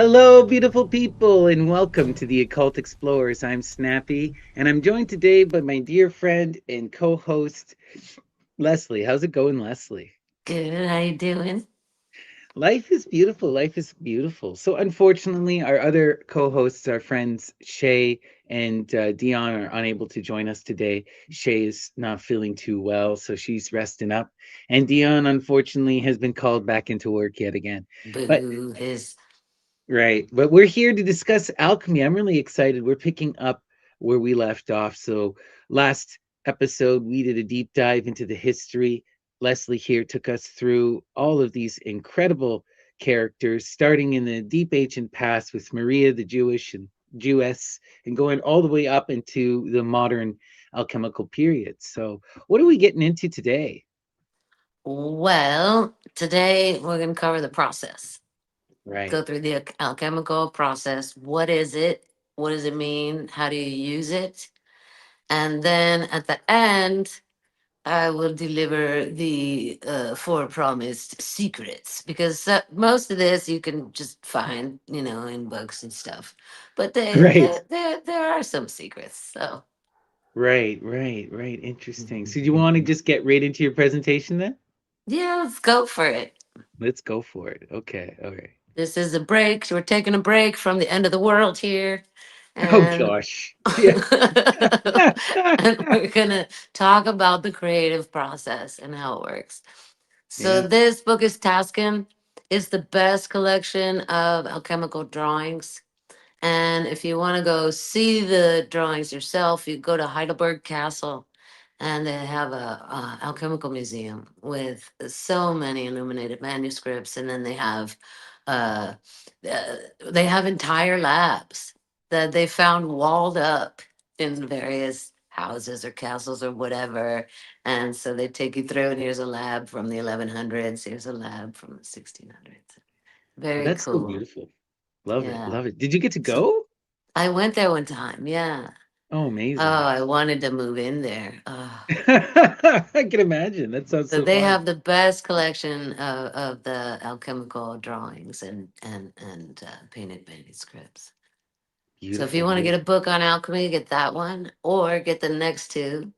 Hello, beautiful people, and welcome to the Occult Explorers. I'm Snappy, and I'm joined today by my dear friend and co-host, Leslie. How's it going, Leslie? Good. How you doing? Life is beautiful. Life is beautiful. So, unfortunately, our other co-hosts, our friends Shay and Dion, are unable to join us today. Shay is not feeling too well, so she's resting up, and Dion, unfortunately, has been called back into work yet again. But Boo. His. Right. But we're here to discuss alchemy. I'm really excited. We're picking up where we left off. So, last episode, we did a deep dive into the history. Leslie here took us through all of these incredible characters, starting in the deep ancient past with Maria the Jewish and Jewess, and going all the way up into the modern alchemical period. So, what are we getting into today? Well, today we're going to cover the process. Right. Go through the alchemical process. What is it? What does it mean? How do you use it? And then at the end, I will deliver the four promised secrets because most of this you can just find, in books and stuff. But Right. there are some secrets. So Right. Interesting. So, do you want to just get right into your presentation then? yeah, let's go for it. Let's go for it. Okay. All right. This is a break. We're taking a break from the end of the world here. Oh And gosh. Yeah. and we're gonna talk about the creative process and how it works. So Yeah. this book is Taskin. It's the best collection of alchemical drawings. And if you want to go see the drawings yourself, you go to Heidelberg Castle, and they have a alchemical museum with so many illuminated manuscripts, and then uh, they have entire labs that they found walled up in various houses or castles or whatever. And so they take you through, and here's a lab from the 1100s, here's a lab from the 1600s. Oh, Very that's so cool. beautiful. Love it. Yeah. Love it. Did you get to So go? I went there one time. Yeah. Oh, Oh, amazing. I wanted to move in there. I can imagine. That sounds So so they fun. have the best collection of the alchemical drawings and painted manuscripts. So if you Beautiful, want to get a beautiful. book on alchemy, get that one or get the next two.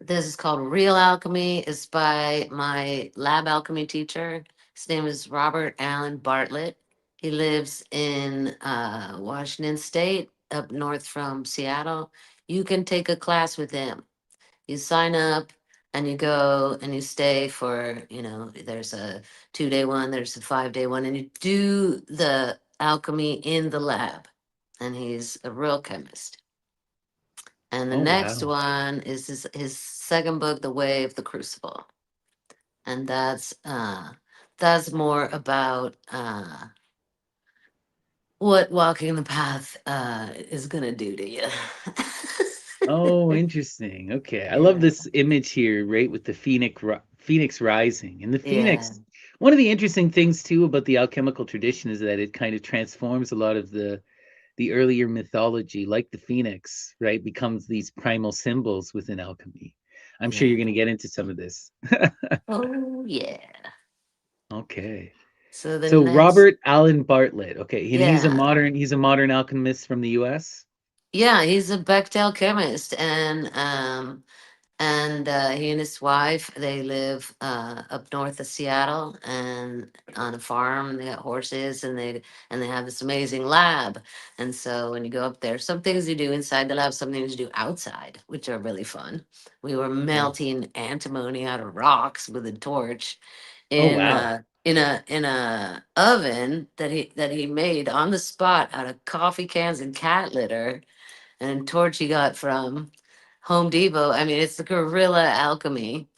This is called Real Alchemy. It's by my lab alchemy teacher. His name is Robert Allen Bartlett. He lives in Washington State, up north from Seattle. You can take a class with him. You sign up and you go and you stay for, there's a 2 day one, there's a 5 day one, and you do the alchemy in the lab. And he's a real chemist. And the Oh, next wow. one is his second book, The Way of the Crucible. And that's more about what walking the path is gonna do to you. Oh, interesting. Okay. I love Yeah. this image here, right, with the phoenix rising. And the Yeah. phoenix, one of the interesting things too about the alchemical tradition is that it kind of transforms a lot of the earlier mythology, like the phoenix, right, becomes these primal symbols within alchemy. I'm sure you're Yeah. going to get into some of this. Oh yeah. Okay. So the So next, Robert Allen Bartlett. Okay, and yeah, he's a modern alchemist from the US. yeah, he's a Bechtel chemist, and he and his wife they live up north of Seattle and on a farm. They got horses, and they have this amazing lab. And so when you go up there, some things you do inside the lab, some things you do outside, which are really fun. We were Oh, melting antimony out of rocks with a torch oh in wow. a oven that he made on the spot out of coffee cans and cat litter, and torch he got from Home Depot. I mean, it's the guerrilla alchemy,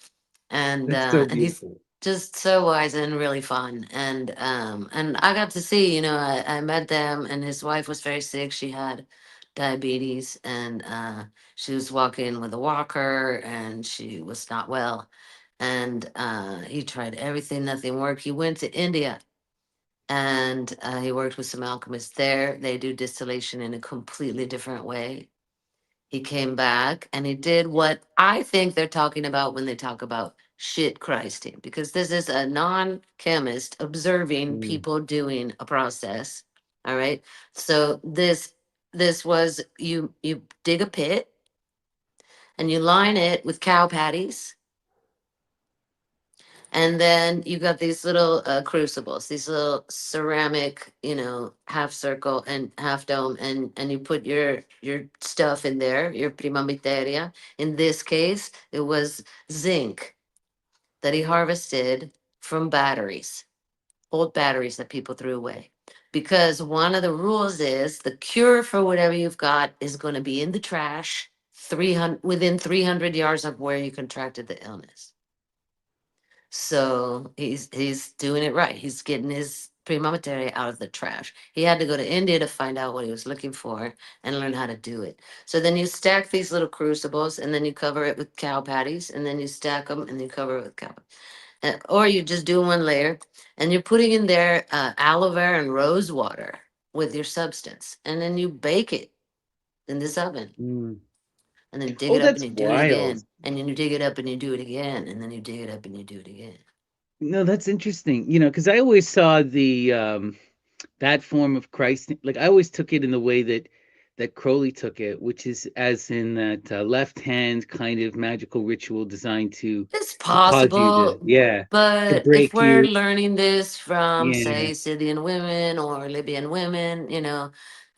and That's so he's beautiful. just so wise and really fun. And I got to see, I met them, and his wife was very sick. She had diabetes, and she was walking with a walker, and she was not well. And he tried everything, nothing worked. He went to India, and he worked with some alchemists there. They do distillation in a completely different way. He came back and he did what I think they're talking about when they talk about shit Christing, because this is a non chemist observing Mm, people doing a process. All right. So this was you dig a pit and you line it with cow patties, and then you got these little crucibles, these little ceramic, half circle and half dome, and you put your stuff in there, your prima materia. In this case, it was zinc that he harvested from batteries, old batteries that people threw away. Because one of the rules is the cure for whatever you've got is going to be in the trash 300 within 300 yards of where you contracted the illness. So he's doing it right. He's getting his prima materia out of the trash. He had to go to India to find out what he was looking for and learn how to do it. So then you stack these little crucibles, and then you cover it with cow patties, and then you stack them and you cover it with cow. Or you just do one layer, and you're putting in there aloe vera and rose water with your substance, and then you bake it in this oven, Mm. and then dig Oh, it up and that's you do it wild. again, and then you dig it up and you do it again, and then you dig it up and you do it again. No, that's interesting. Because I always saw the that form of Christ, like I always took it in the way that Crowley took it, which is as in that left hand kind of magical ritual designed It's to cause you to, possible, yeah, to but if break we're you. learning this from, Yeah, say, Scythian women or Libyan women,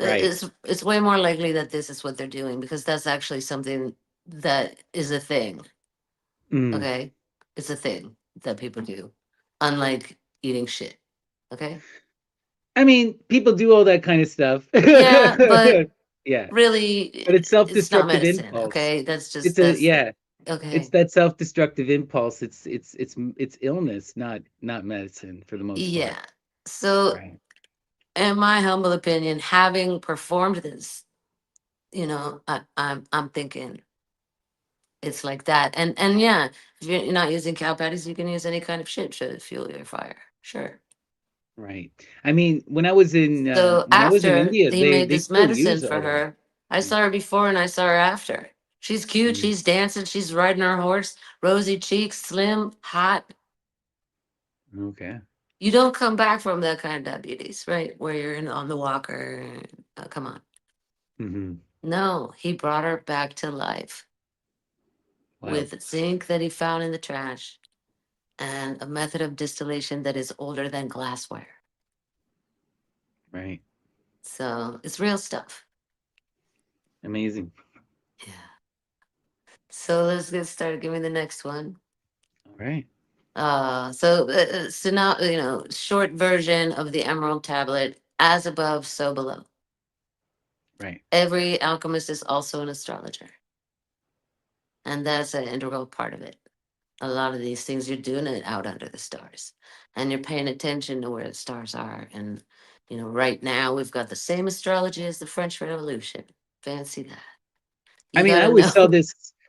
right. it's way more likely that this is what they're doing, because that's actually something that is a thing. Mm. Okay, it's a thing that people do, unlike eating shit. Okay, I mean, people do all that kind of stuff. yeah, but Yeah, really, but it's it's not self-destructive medicine. impulse. Okay, that's It's just a that's yeah, it's okay. that self-destructive impulse. It's illness, not medicine for the most part. Yeah. So, Right. in my humble opinion, having performed this, I'm thinking it's like that. And yeah, if you're not using cow patties, you can use any kind of shit to fuel your fire. Sure. Right. I mean, So when I was in after India, he they made they this still medicine use for all that. her, I Mm, saw her before and I saw her after. She's cute. mm, She's dancing. She's riding her horse. Rosy cheeks, slim, hot. okay. You don't come back from that kind of diabetes, right? Where you're on the walker. Come on. Hmm. No, he brought her back to life Wow. with zinc that he found in the trash and a method of distillation that is older than glassware. Right. So it's real stuff. Amazing. Yeah. So let's get started. Give me the next one. All right. So now, short version of the Emerald Tablet: as above, so below. Right. Every alchemist is also an astrologer, and that's an integral part of it. A lot of these things, you're doing it out under the stars, and you're paying attention to where the stars are. And right now we've got the same astrology as the French Revolution. Fancy that. I You mean, got to know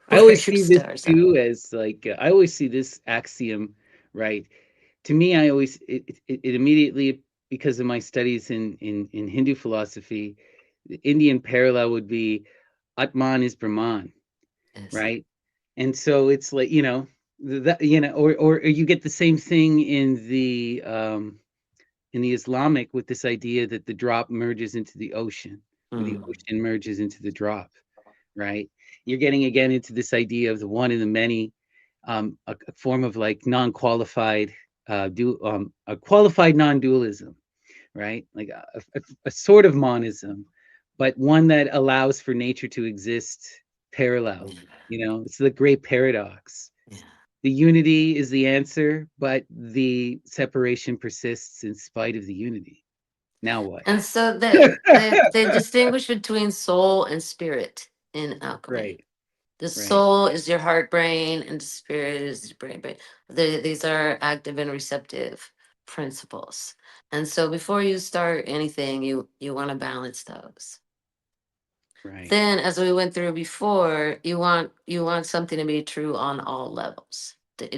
I where always your see this stars are. too as like I always see this axiom, right? To me, I always it immediately, because of my studies in Hindu philosophy, the Indian parallel would be Atman is Brahman, Yes. right? And so it's like, that, or you get the same thing in the Islamic with this idea that the drop merges into the ocean, or the Mm. ocean merges into the drop, right? You're getting again into this idea of the one and the many, a form of like non-qualified, a qualified non-dualism, right? Like a sort of monism, but one that allows for nature to exist parallel. Yeah. It's the great paradox. Yeah. The unity is the answer, but the separation persists in spite of the unity. Now what? And so they distinguish between soul and spirit in alchemy. Right, The right. soul is your heart brain, and the spirit is your brain. These are active and receptive principles. And so before you start anything, you want to balance those. Right. Then, as we went through before, you want something to be true on all levels. The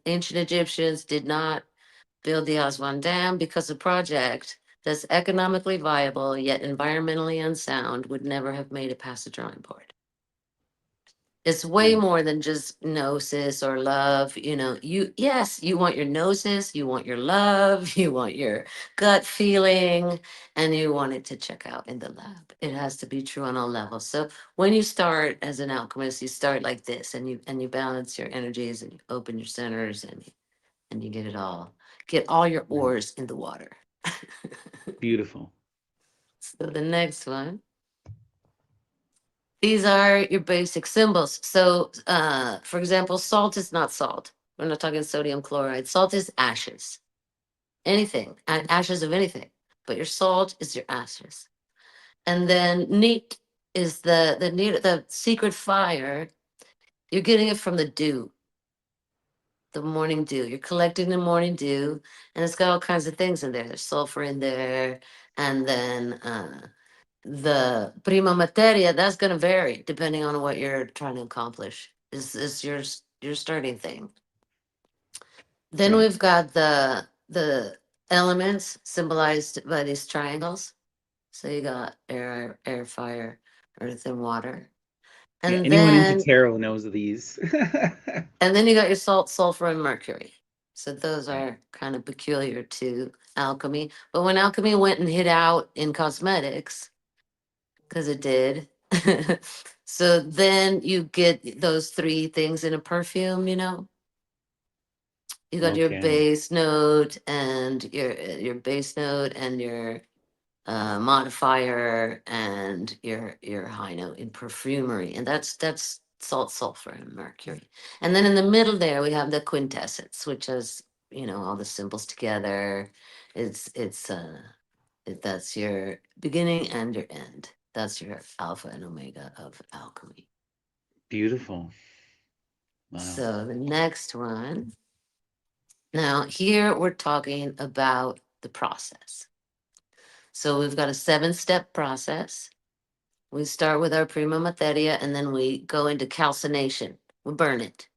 ancient Egyptians did not build the Aswan Dam because a project that's economically viable yet environmentally unsound would never have made it past the drawing board. It's way Right. more than just gnosis or love. Yes, you want your gnosis, you want your love, you want your gut feeling, and you want it to check out in the lab. It has to be true on all levels. So when you start as an alchemist, you start like this, and you balance your energies, and you open your centers, and you get all your Right. ores in the water. Beautiful. So the next one. These are your basic symbols. So, for example, salt is not salt. We're not talking sodium chloride. Salt is ashes, anything, ashes of anything. But your salt is your ashes. And then neat is the secret fire. You're getting it from the dew, the morning dew. You're collecting the morning dew, and it's got all kinds of things in there. There's sulfur in there, and then the prima materia, that's going to vary depending on what you're trying to accomplish. Is your starting thing. Then Right. we've got the elements symbolized by these triangles. So you got air, fire, earth, and water. Yeah. And Anyone into then tarot knows these. and then you got your salt, sulfur, and mercury. So those Right. are kind of peculiar to alchemy. But when alchemy went and hid out in cosmetics, because it did. So then you get those three things in a perfume, You got your Okay. base note and your base note and your modifier and your high note in perfumery. And that's salt, sulfur, and mercury. And then in the middle there we have the quintessence, which is, all the symbols together. That's your beginning and your end. That's your alpha and omega of alchemy. Beautiful. Wow. So the next one. Now, here we're talking about the process. So we've got a 7-step process. We start with our prima materia and then we go into calcination. We burn it.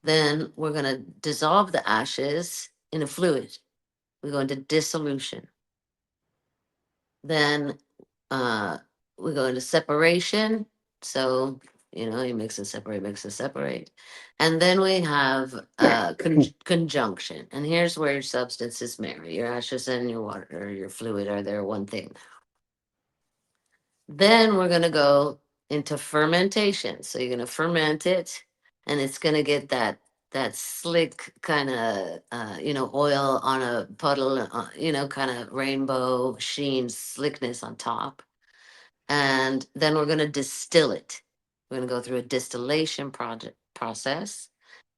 Then we're going to dissolve the ashes in a fluid. We go into dissolution. Then uh, we go into separation. So, you mix and separate. And then we have conjunction. And here's where your substances marry. Your ashes and your water or your fluid are there one thing. Then we're going to go into fermentation. So you're going to ferment it and it's going to get that slick kind of oil on a puddle, kind of rainbow sheen slickness on top. And then we're going to distill it. We're going to go through a distillation process,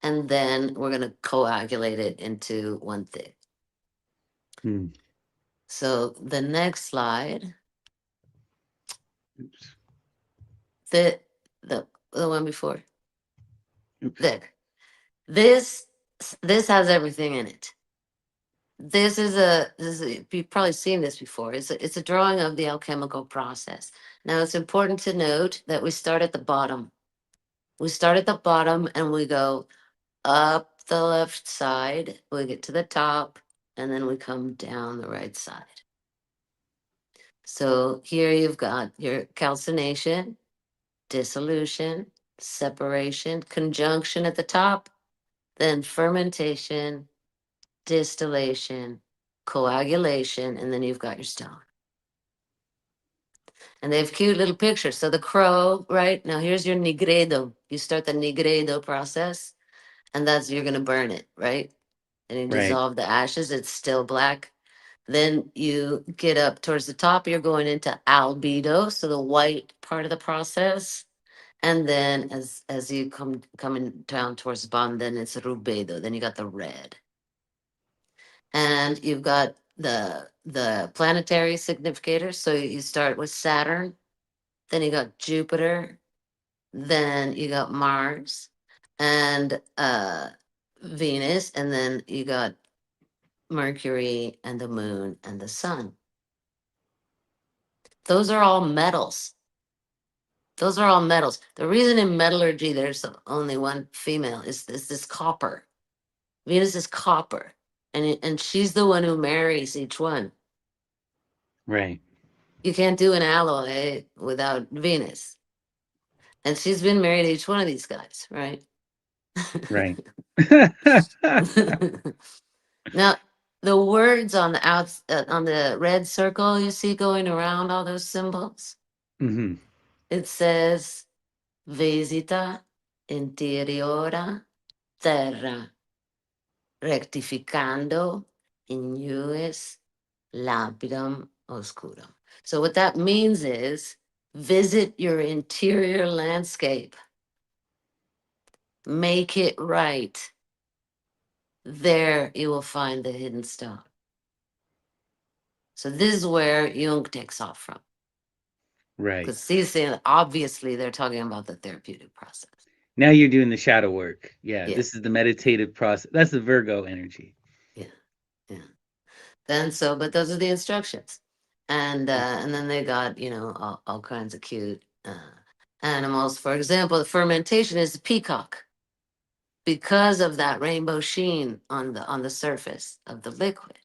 and then we're going to coagulate it into one thing. Hmm. So the next slide, Oops. the the the one before, Oops. there. This this has everything in it. You've probably seen this before. It's a drawing of the alchemical process. Now it's important to note that we start at the bottom. We start at the bottom and we go up the left side, we get to the top, and then we come down the right side. So here you've got your calcination, dissolution, separation, conjunction at the top, then fermentation, distillation, coagulation, and then you've got your stone. And they have cute little pictures. So the crow, right? Now here's your nigredo. You start the nigredo process, and that's you're gonna burn it, right? And you Right. dissolve the ashes, it's still black. Then you get up towards the top, you're going into albedo, so the white part of the process. And then as you coming down towards the bottom, then it's rubedo. Then you got the red. And you've got the planetary significators. So you start with Saturn, then you got Jupiter, then you got Mars and Venus, and then you got Mercury and the moon and the sun. Those are all metals. Those are all metals. The reason in metallurgy there's only one female is this copper. Venus is copper, and she's the one who marries each one. Right. You can't do an alloy without Venus. And she's been married to each one of these guys, right? Right. Now, the words on the on the red circle you see going around all those symbols, Hmm. it says visita interiora terra rectificando ignus lapidum oscurum. So what that means is visit your interior landscape, make it right. There you will find the hidden stone. So this is where Jung takes off from. Right. Because he's saying obviously they're talking about the therapeutic process. Now you're doing the shadow work. Yeah, Yeah, this is the meditative process. That's the Virgo energy. yeah, yeah. Then so, but those are the instructions, and then they got all kinds of cute animals. For example, the fermentation is the peacock because of that rainbow sheen on the surface of the liquid,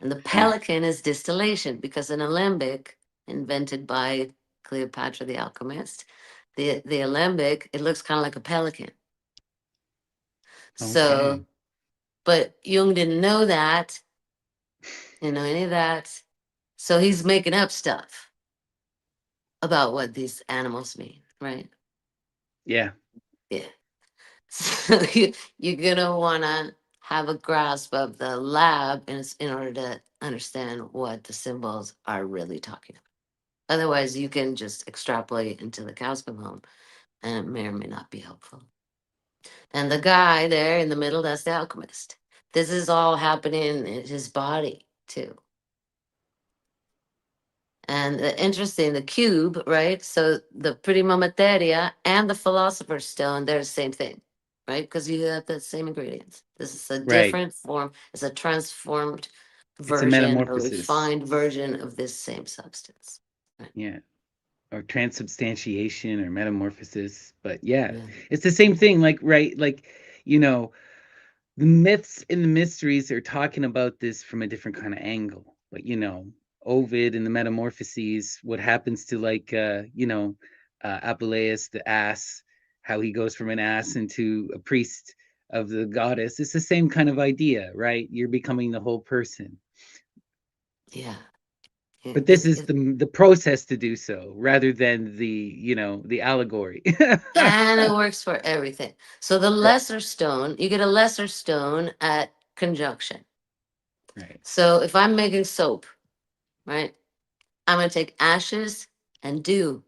and the Right. pelican is distillation because an alembic invented by Cleopatra the alchemist, the alembic, it looks kind of like a pelican. Okay. So, but Jung didn't know that, any of that. So he's making up stuff about what these animals mean, right? Yeah. Yeah. So you're gonna wanna have a grasp of the lab in order to understand what the symbols are really talking about. Otherwise, you can just extrapolate until the cows come home, and it may or may not be helpful. And the guy there in the middle, that's the alchemist. This is all happening in his body too. And interesting, the cube, right? So the prima materia and the philosopher's stone, they're the same thing, right? Because you have the same ingredients. This is a Right. different form, it's a transformed It's a version, a metamorphosis. refined version of this same substance. Right. Yeah. Or transubstantiation or metamorphosis. But yeah, Yeah. it's the same thing. Like, right. Like, you know, the myths and the mysteries are talking about this from a different kind of angle. But, Ovid and the Metamorphoses, what happens to Apuleius, the ass, how he goes from an ass into a priest of the goddess. It's the same kind of idea, right? You're becoming the whole person. Yeah. But this It's is the process to do so rather than the allegory. and it works for everything. So the Right. lesser stone, you get a lesser stone at conjunction. Right. So if I'm making soap, right, I'm going to take ashes and dew,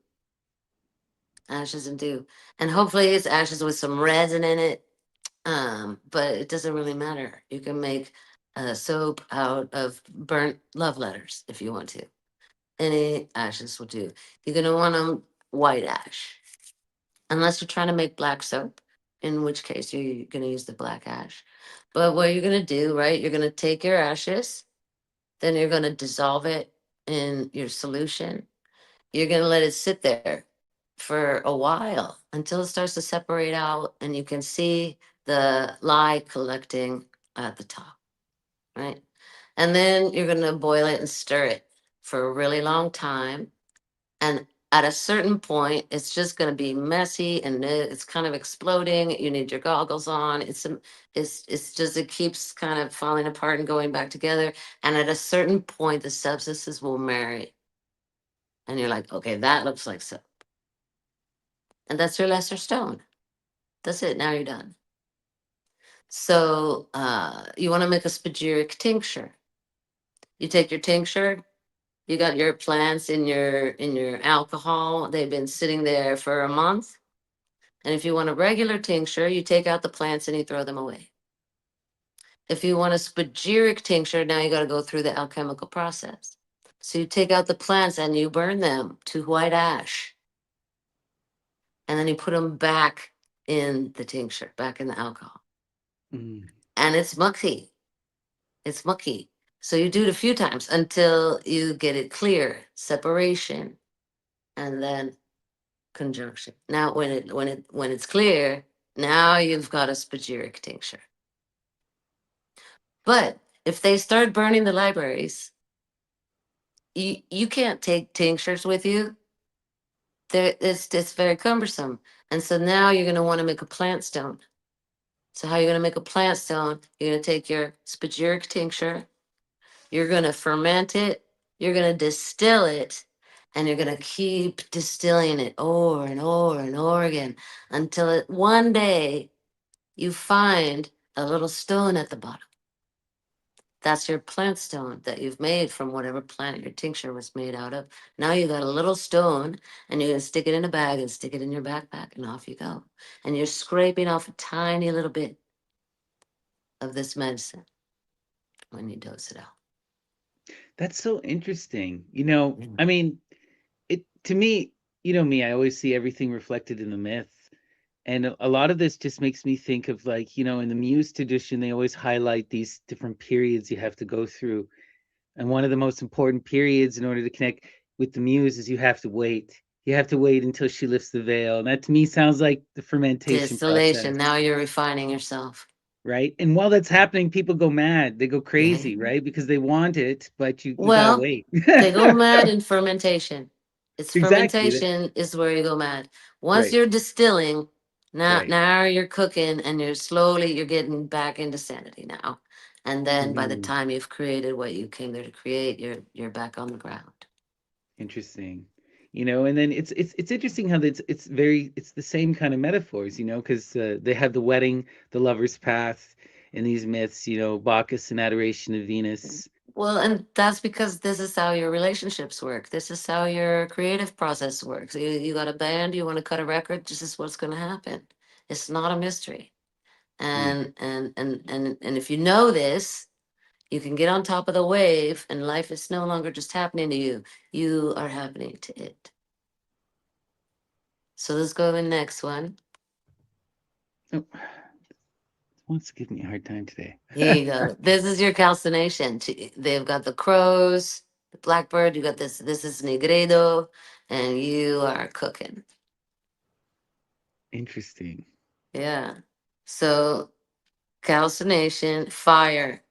ashes and dew. And hopefully it's ashes with some resin in it. But it doesn't really matter. You can make a soap out of burnt love letters if you want to. Any ashes will do. You're going to want them white ash, unless you're trying to make black soap, in which case you're going to use the black ash. But what you're going to do, right, you're going to take your ashes, then you're going to dissolve it in your solution. You're going to let it sit there for a while until it starts to separate out and you can see the lye collecting at the top, right? And then you're going to boil it and stir it for a really long time. And at a certain point, it's just going to be messy and it's kind of exploding. You need your goggles on. It's just it keeps kind of falling apart and going back together. And at a certain point, the substances will marry, and you're like, okay, that looks like soap, and that's your lesser stone. That's it. Now you're done. So you want to make a spagyric tincture. You take your tincture. You got your plants in your alcohol. They've been sitting there for a month. And if you want a regular tincture, you take out the plants and you throw them away. If you want a spagyric tincture, now you got to go through the alchemical process. So you take out the plants and you burn them to white ash, and then you put them back in the tincture, back in the alcohol, Mm. and it's mucky. It's mucky. So you do it a few times until you get it clear, separation, and then conjunction. Now, when it's clear, now you've got a spagyric tincture. But if they start burning the libraries, you can't take tinctures with you it's very cumbersome. And so now you're going to want to make a plant stone. So how you're going to make a plant stone? You're going to take your spagyric tincture, you're going to ferment it, you're going to distill it, and you're going to keep distilling it over and over and over again until one day you find a little stone at the bottom. That's your plant stone that you've made from whatever plant your tincture was made out of. Now you got a little stone and you're going to stick it in a bag and stick it in your backpack, and off you go. And you're scraping off a tiny little bit of this medicine when you dose it out. That's so interesting. Mm. I mean, it to me, me, I always see everything reflected in the myth. And a lot of this just makes me think of, like, in the Muse tradition, they always highlight these different periods you have to go through. And one of the most important periods in order to connect with the Muse is you have to wait. You have to wait until she lifts the veil. And that to me sounds like the fermentation Distillation. process, Now you're refining yourself. right? And while that's happening, people go mad. They go Yeah. crazy, right? Because they want it, but you gotta Well, wait. they go mad in fermentation. It's Exactly. fermentation is where you go mad. Once Right. you're distilling, now Right. now you're cooking and you're getting back into sanity now. And then by the Mhm. time you've created what you came there to create, you're back on the ground. Interesting. And then it's interesting how it's the same kind of metaphors, because they have the wedding, the lover's path, in these myths, Bacchus in adoration of Venus. Well, and that's because this is how your relationships work. This is how your creative process works. You got a band, you want to cut a record, this is what's going to happen. It's not a mystery. Mm. And if you know this, you can get on top of the wave, and life is no longer just happening to you. You are happening to it. So let's go to the next one. Oh, wants to give me a hard time today. Here you go. This is your calcination. They've got the crows, the blackbird. You got this. This is negredo, and you are cooking. Interesting. Yeah. So calcination, fire,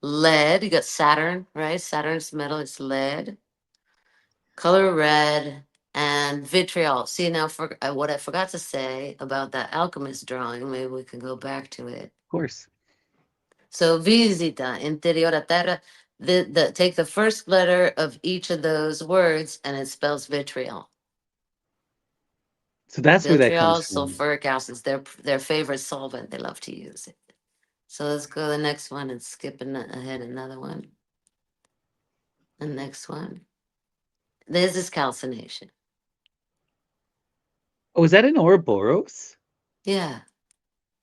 lead. You got Saturn, right? Saturn's metal is lead. Color red, and vitriol. See now, for what I forgot to say about that alchemist drawing, maybe we can go back to it. Of course. So visita, interiora terra. The take the first letter of each of those words, and it spells vitriol. So that's where that Vitriol, comes from. sulfuric acid is their favorite solvent. They love to use it. So let's go to the next one and skip ahead another one. The next one. This is calcination. Oh, is that an Ouroboros? Yeah,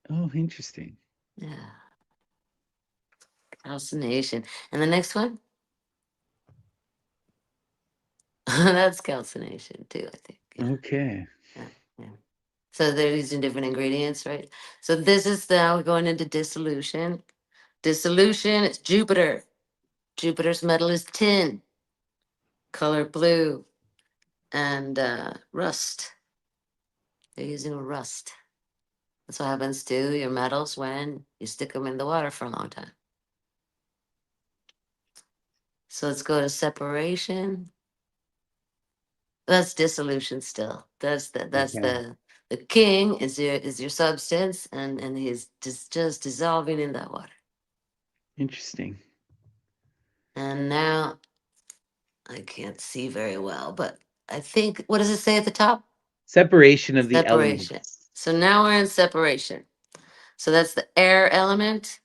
Oh, interesting. yeah. Calcination. And the next one? That's calcination too, I think. Yeah, Okay. yeah, yeah. So they're using different ingredients, right? So this is now going into dissolution. Dissolution, it's Jupiter. Jupiter's metal is tin, color blue, and rust. They're using rust. That's what happens to your metals when you stick them in the water for a long time. So let's go to separation. That's dissolution still. That's Okay. the king is your substance, and he's just dissolving in that water. Interesting. And now I can't see very well, but I think, what does it say at the top? Separation of the Separation. elements. So now we're in separation. So that's the air element.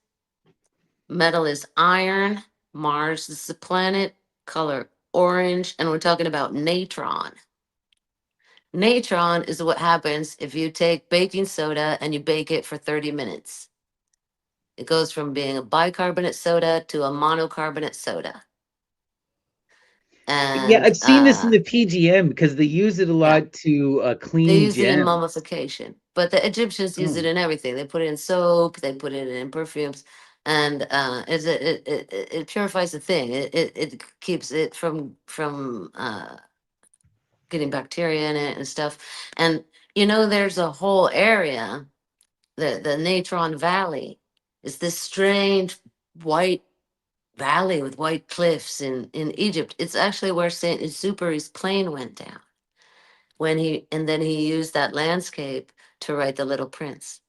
Metal is iron. Mars is the planet. Color orange, and we're talking about natron. Natron is what happens if you take baking soda and you bake it for 30 minutes. It goes from being a bicarbonate soda to a monocarbonate soda. Yeah, And I've seen this in the PGM because they use it a yeah, lot to they clean use it in gems. mummification, but the Egyptians use it Oh, in everything. They put it in soap, they put it in perfumes, and it purifies the thing. It keeps it from getting bacteria in it and stuff. And there's a whole area, the Natron Valley, is this strange white valley with white cliffs in Egypt. It's actually where Saint Exupery's plane went down. and then he used that landscape to write The Little Prince.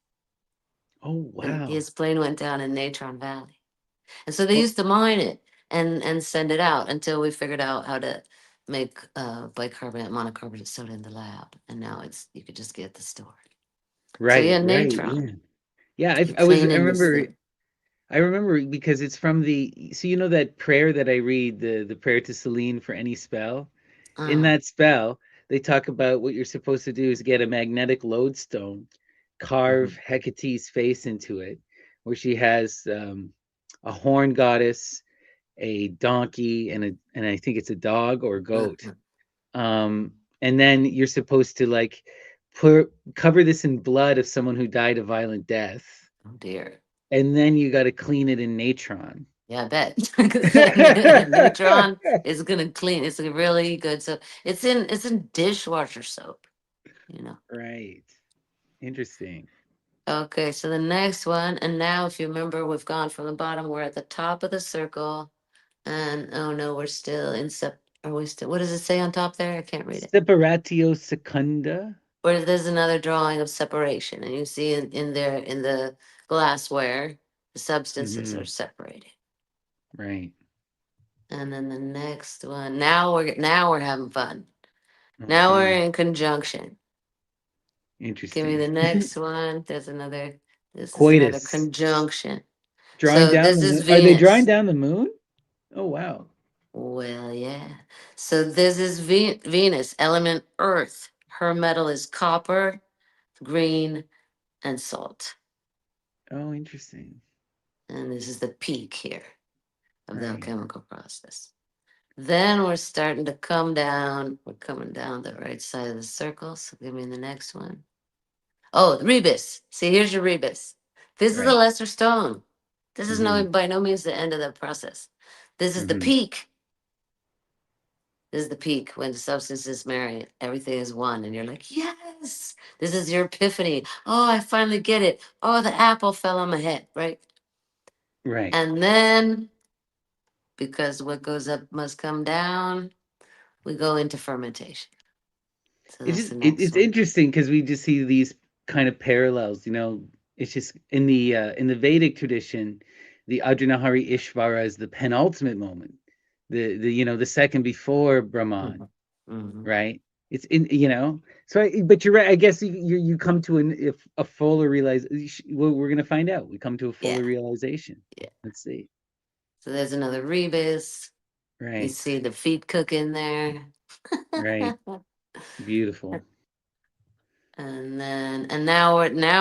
Oh, And wow. his plane went down in Natron Valley. And so they Oh, used to mine it and send it out until we figured out how to make bicarbonate, monocarbonate soda in the lab. And now it's you could just get at the store. So right, yeah, right. natron. Yeah. Yeah, You're cleaning this thing. I remember because it's from the, so you know that prayer that I read, the prayer to Selene for any spell. In Uh, that spell, they talk about what you're supposed to do is get a magnetic lodestone, mhm. carve Hecate's face into it, where she has a horn goddess, a donkey, and I think it's a dog or a goat. Uh. And then you're supposed to like cover this in blood of someone who died a violent death, Oh dear. and then you got to clean it in natron. Yeah, I bet. Because natron is gonna clean. It's a really good soap. It's in dishwasher soap, you know. Right. Interesting. Okay, so the next one, and now if you remember, we've gone from the bottom, we're at the top of the circle, and oh no, we're still in are we still, what does it say on top there? I can't read it. Separatio secunda. Or there's another drawing of separation, and you see in there in the glassware, the substances are Hmm. separated. Right. And then the next one, now we're having fun. Now we're Okay. in conjunction. Give me Interesting. the next one. This is another Coitus. conjunction. Drawing So down this the is moon. Are they drawing Venus. down the moon? Oh, wow. Well, yeah. So this is Venus, element Earth. Her metal is copper, green, and salt. Oh, interesting. And this is the peak here of the Right. alchemical process. Then we're starting to come down. We're coming down the right side of the circle. So give me the next one. Oh, rebus. See, here's your rebus. This is the Right. lesser stone. This is Hmm. no by no means the end of the process. This is the Hmm. peak. This is the peak when the substances marry. Everything is one, and you're like, yes, this is your epiphany. Oh, I finally get it. Oh, the apple fell on my head, right? Right. And then, because what goes up must come down, we go into fermentation. So It's that's just the next it's one. interesting because we just see these kind of parallels. It's just in the Vedic tradition, the Adrinahari Ishvara is the penultimate moment, the second before Brahman, Mhm. Mhm. right? It's in so but you're right. I guess you come to a fuller realize. Well, we're gonna find out. We come to a Yeah, fuller realization. yeah. Let's see. So there's another rebus. You Right, see the feet cooking there. right, beautiful. And now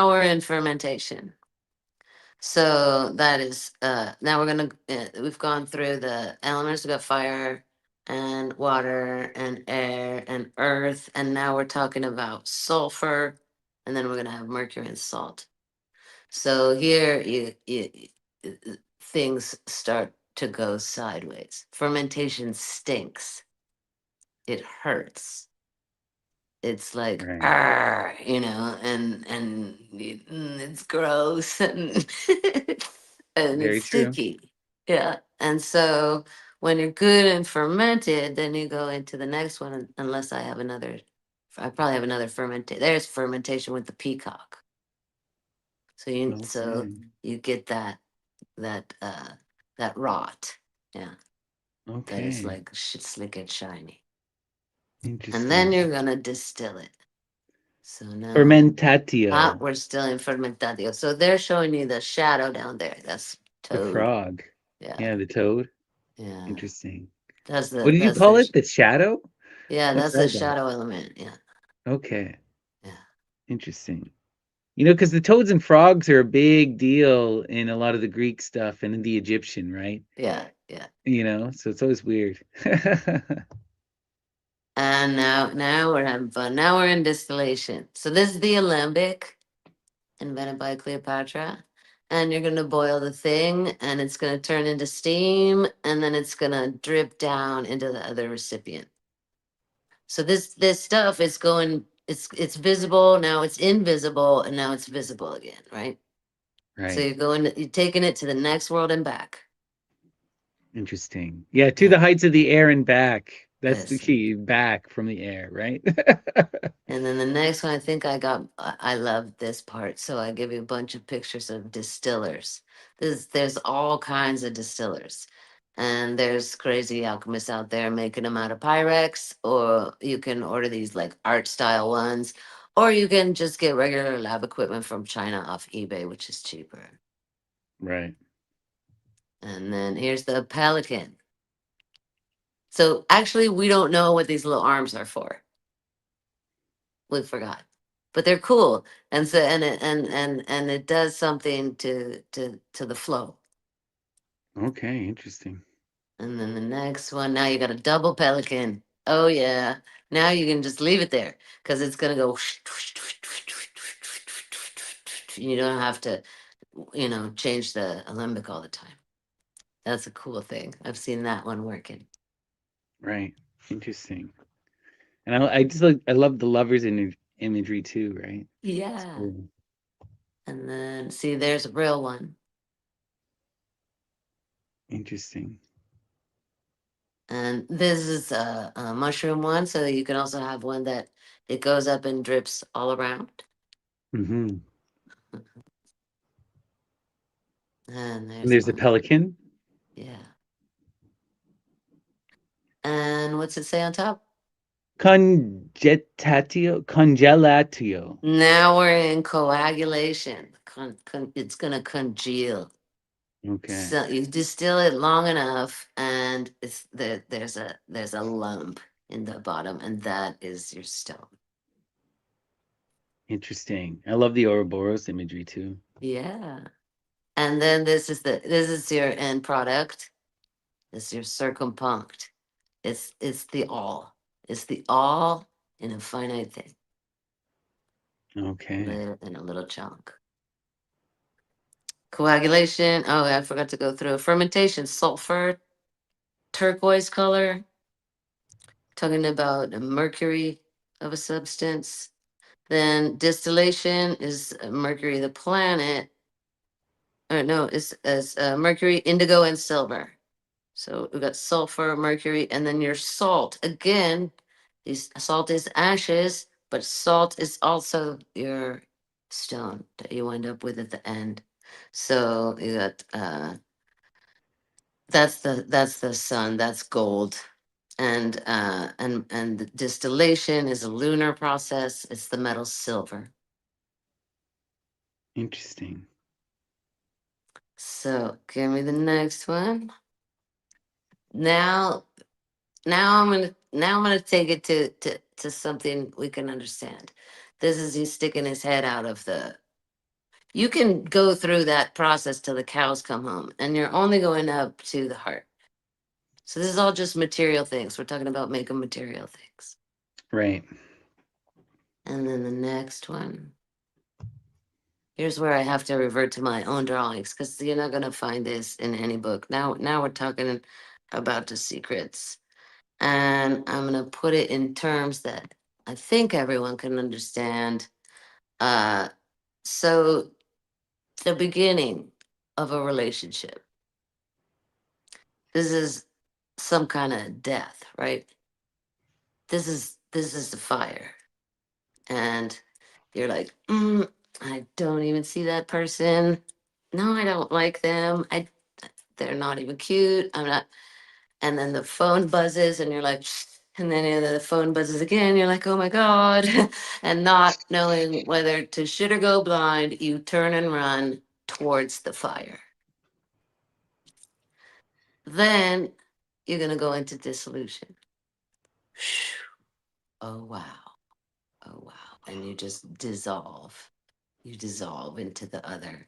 we're in fermentation. So that is now we've gone through the elements. We've got fire and water and air and earth, and now we're talking about sulfur, and then we're gonna have mercury and salt. So here things start to go sideways. Fermentation stinks. It hurts. It's like Right, "Arr," and it's gross and and it's very true. sticky. Yeah. And so when you're good and fermented, then you go into the next one unless I probably have another there's fermentation with the peacock. So Okay, you get that that rot. Yeah. That is okay, like slick and shiny. And then interesting. you're gonna distill it. So now Fermentatio, we're still in fermentadio. So they're showing you the shadow down there. That's the toad. frog. Yeah. Yeah, the toad. Yeah. Interesting. That's What the did you that's call the it? The shadow? yeah, What's that's the that about? shadow element. Yeah. Okay, Yeah. interesting. Because the toads and frogs are a big deal in a lot of the Greek stuff and in the Egyptian, right? Yeah. Yeah. So it's always weird. And now we're having fun. Now we're in distillation. So this is the alembic invented by Cleopatra. And you're gonna boil the thing and it's gonna turn into steam and then it's gonna drip down into the other recipient. So this stuff is going it's visible, now it's invisible, and now it's visible again, right? So Right. you're taking it to the next world and back. Interesting. Yeah, to Yeah. the heights of the air and back. That's the Listen. key. Back from the air, right? And then the next one, I think I love this part. So I give you a bunch of pictures of distillers. There's all kinds of distillers. And there's crazy alchemists out there making them out of Pyrex, or you can order these like art style ones, or you can just get regular lab equipment from China off eBay, which is cheaper. Right. And then here's the pelican. So actually, we don't know what these little arms are for. We forgot, but they're cool, and so and it does something to the flow. Okay, interesting. And then the next one, now you got a double pelican. Oh yeah, now you can just leave it there because it's gonna go. You don't have to, change the alembic all the time. That's a cool thing. I've seen that one working. Right. Interesting. And I just like I love the lovers in imagery too, right? It's Yeah. cool. And then see, there's a real one. Interesting. And this is a mushroom one, so you can also have one that it goes up and drips all around. Hmm. And And there's there's a one. pelican. Yeah. And what's it say on top? Congelatio. Now we're in coagulation. It's gonna congeal. Okay. So you distill it long enough, and there's a lump in the bottom, and that is your stone. Interesting. I love the Ouroboros imagery too. Yeah. And then this is your end product. This is your circumpunct. It's the all. It's the all in a finite thing, Okay. in a little chunk. Coagulation. Oh, I forgot to go through fermentation. Sulfur, turquoise color. Talking about mercury of a substance. Then distillation is mercury, the planet. Or no, is mercury, indigo, and silver. So we've got sulfur, mercury, and then your salt. Again, salt is ashes, but salt is also your stone that you wind up with at the end. So you got that's the sun, that's gold. And the distillation is a lunar process. It's the metal silver. Interesting. So give me the next one. Now now I'm gonna take it to something we can understand. This is he sticking his head out of the. You can go through that process till the cows come home, and you're only going up to the heart. So this is all just material things. We're talking about making material things. Right. And then the next one. Here's where I have to revert to my own drawings because you're not gonna find this in any book. Now we're talking about the secrets, and I'm gonna put it in terms that I think everyone can understand. Uh, so the beginning of a relationship. This is some kind of death, right? This is the fire, and you're like, I don't even see that person. No, I don't like them. They're not even cute. I'm not. And then the phone buzzes, and you're like, and then the phone buzzes again. You're like, oh my god, and not knowing whether to shit or go blind, you turn and run towards the fire. Then you're gonna go into dissolution. Oh wow, oh wow, and you just dissolve. You dissolve into the other,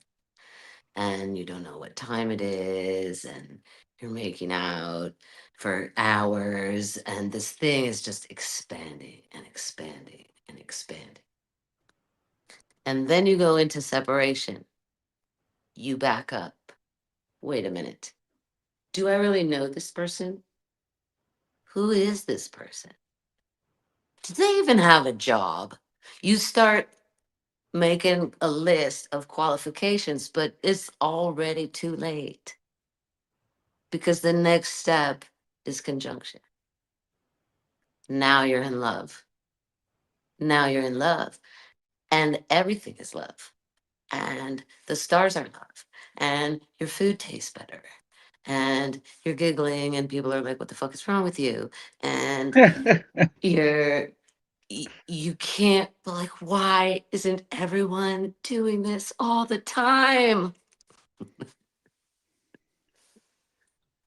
and you don't know what time it is, and you're making out for hours, and this thing is just expanding and expanding and expanding. And then you go into separation. You back up. Wait a minute. Do I really know this person? Who is this person? Do they even have a job? You start making a list of qualifications, but it's already too late because the next step is conjunction. Now you're in love. Now you're in love. And everything is love. And the stars are love. And your food tastes better. And you're giggling, and people are like, what the fuck is wrong with you? And you're you can't, like, why isn't everyone doing this all the time?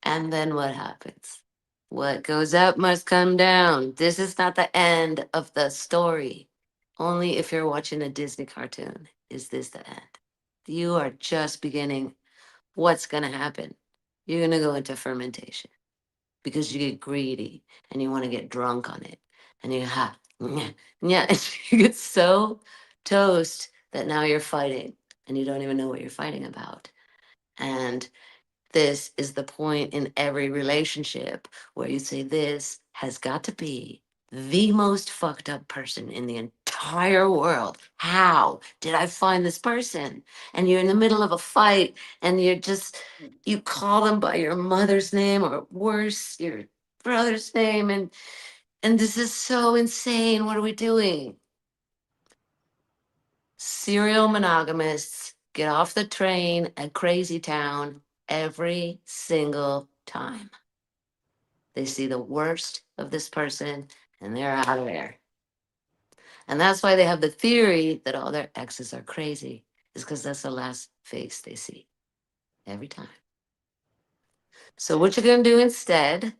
And then what happens? What goes up must come down. This is not the end of the story. Only if you're watching a Disney cartoon is this the end. You are just beginning. What's going to happen? You're going to go into fermentation because you get greedy and you want to get drunk on it. And you ha, yeah, yeah. You get so toast that now you're fighting and you don't even know what you're fighting about. And this is the point in every relationship where you say, this has got to be the most fucked up person in the entire world. How did I find this person? And you're in the middle of a fight and you call them by your mother's name or worse, your brother's name. And this is so insane. What are we doing? Serial monogamists get off the train at Crazy Town every single time. They see the worst of this person and they're out of there. And that's why they have the theory that all their exes are crazy, is because that's the last face they see every time. So what you're gonna do instead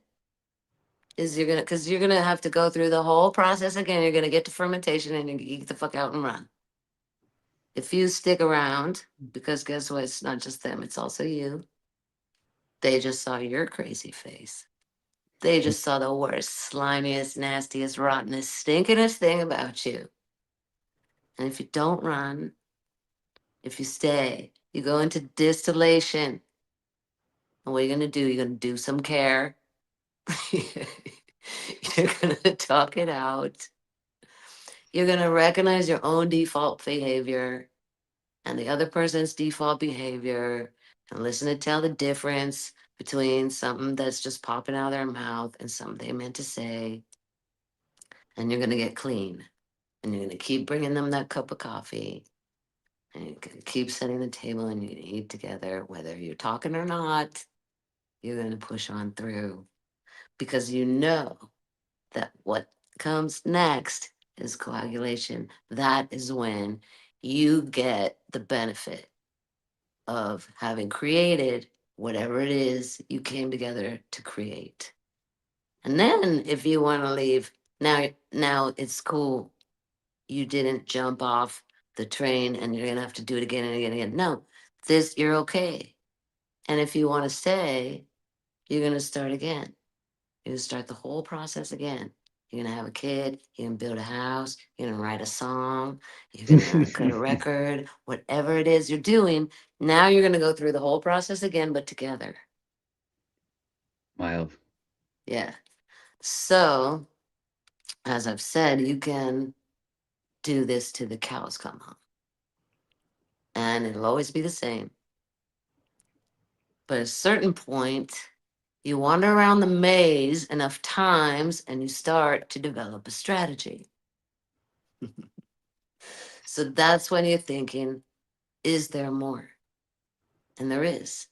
is because you're gonna have to go through the whole process again. You're gonna get to fermentation and you get the fuck out and run. If you stick around, because guess what? It's not just them, it's also you. They just saw your crazy face. They just saw the worst, slimiest, nastiest, rottenest, stinkingest thing about you. And if you don't run, if you stay, you go into distillation. And what are you going to do? You're going to do some care. You're going to talk it out. You're going to recognize your own default behavior and the other person's default behavior and listen to tell the difference between something that's just popping out of their mouth and something they meant to say. And you're going to get clean. And you're going to keep bringing them that cup of coffee. And you're going to keep setting the table and you're going to eat together, whether you're talking or not. You're going to push on through because you know that what comes next is coagulation. That is when you get the benefit of having created whatever it is you came together to create. And then if you want to leave, now it's cool. You didn't jump off the train and you're going to have to do it again and again and again. No, you're okay. And if you want to stay, you're going to start again. You're going to start the whole process again. You're going to have a kid. You're going to build a house. You're going to write a song. You're going to cut a record. Whatever it is you're doing, now you're going to go through the whole process again, but together. Wild. Yeah. So, as I've said, you can do this till the cows come home. And it'll always be the same. But at a certain point, you wander around the maze enough times and you start to develop a strategy. So that's when you're thinking, is there more? And there is.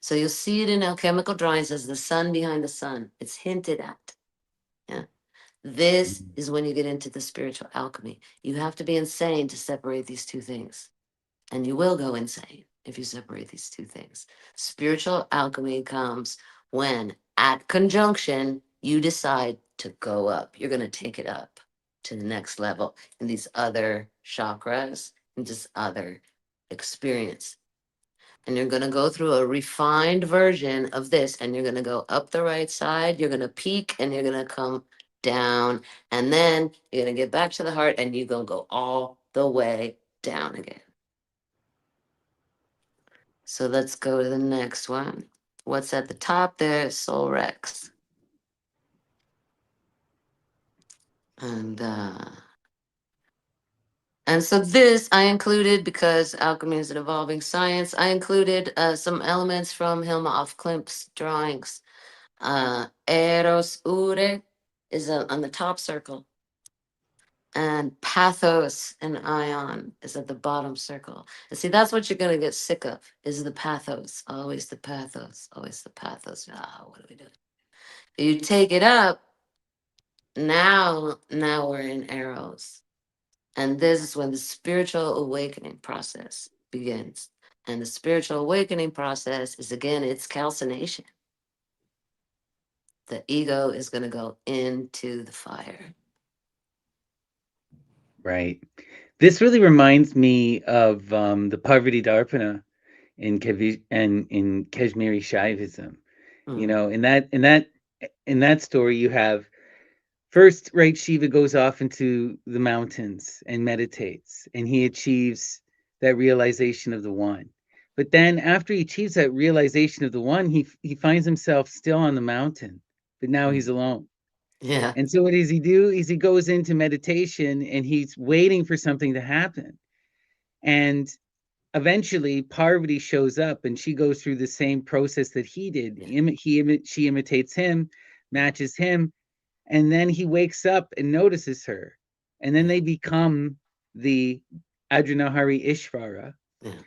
So you'll see it in alchemical drawings as the sun behind the sun. It's hinted at. Yeah. This is when you get into the spiritual alchemy. You have to be insane to separate these two things. And you will go insane if you separate these two things. Spiritual alchemy comes when, at conjunction, you decide to go up. You're going to take it up to the next level in these other chakras, in this other experience. And you're going to go through a refined version of this, and you're going to go up the right side. You're going to peak, and you're going to come down. And then you're going to get back to the heart, and you're going to go all the way down again. So let's go to the next one. What's at the top there? Soul Rex. And so this I included because alchemy is an evolving science. I included some elements from Hilma af Klint's drawings. Eros Ure is on the top circle, and pathos and ion is at the bottom circle. And see, that's what you're gonna get sick of, is the pathos. Always the pathos, always the pathos. Ah, what are we doing? You take it up, now we're in arrows. And this is when the spiritual awakening process begins. And the spiritual awakening process is, again, it's calcination. The ego is going to go into the fire. Right. This really reminds me of the Parvati Darpana and in Kashmiri Shaivism. You Mm, know, in that story, you have first, right? Shiva goes off into the mountains and meditates, and he achieves that realization of the one. But then, after he achieves that realization of the one, he finds himself still on the mountain, but now mm. he's alone. Yeah. And so what does he do? Is he goes into meditation and he's waiting for something to happen. And eventually Parvati shows up and she goes through the same process that he did. Yeah. She imitates him, matches him, and then he wakes up and notices her. And then Yeah. they become the Adranahari Ishvara, Yeah.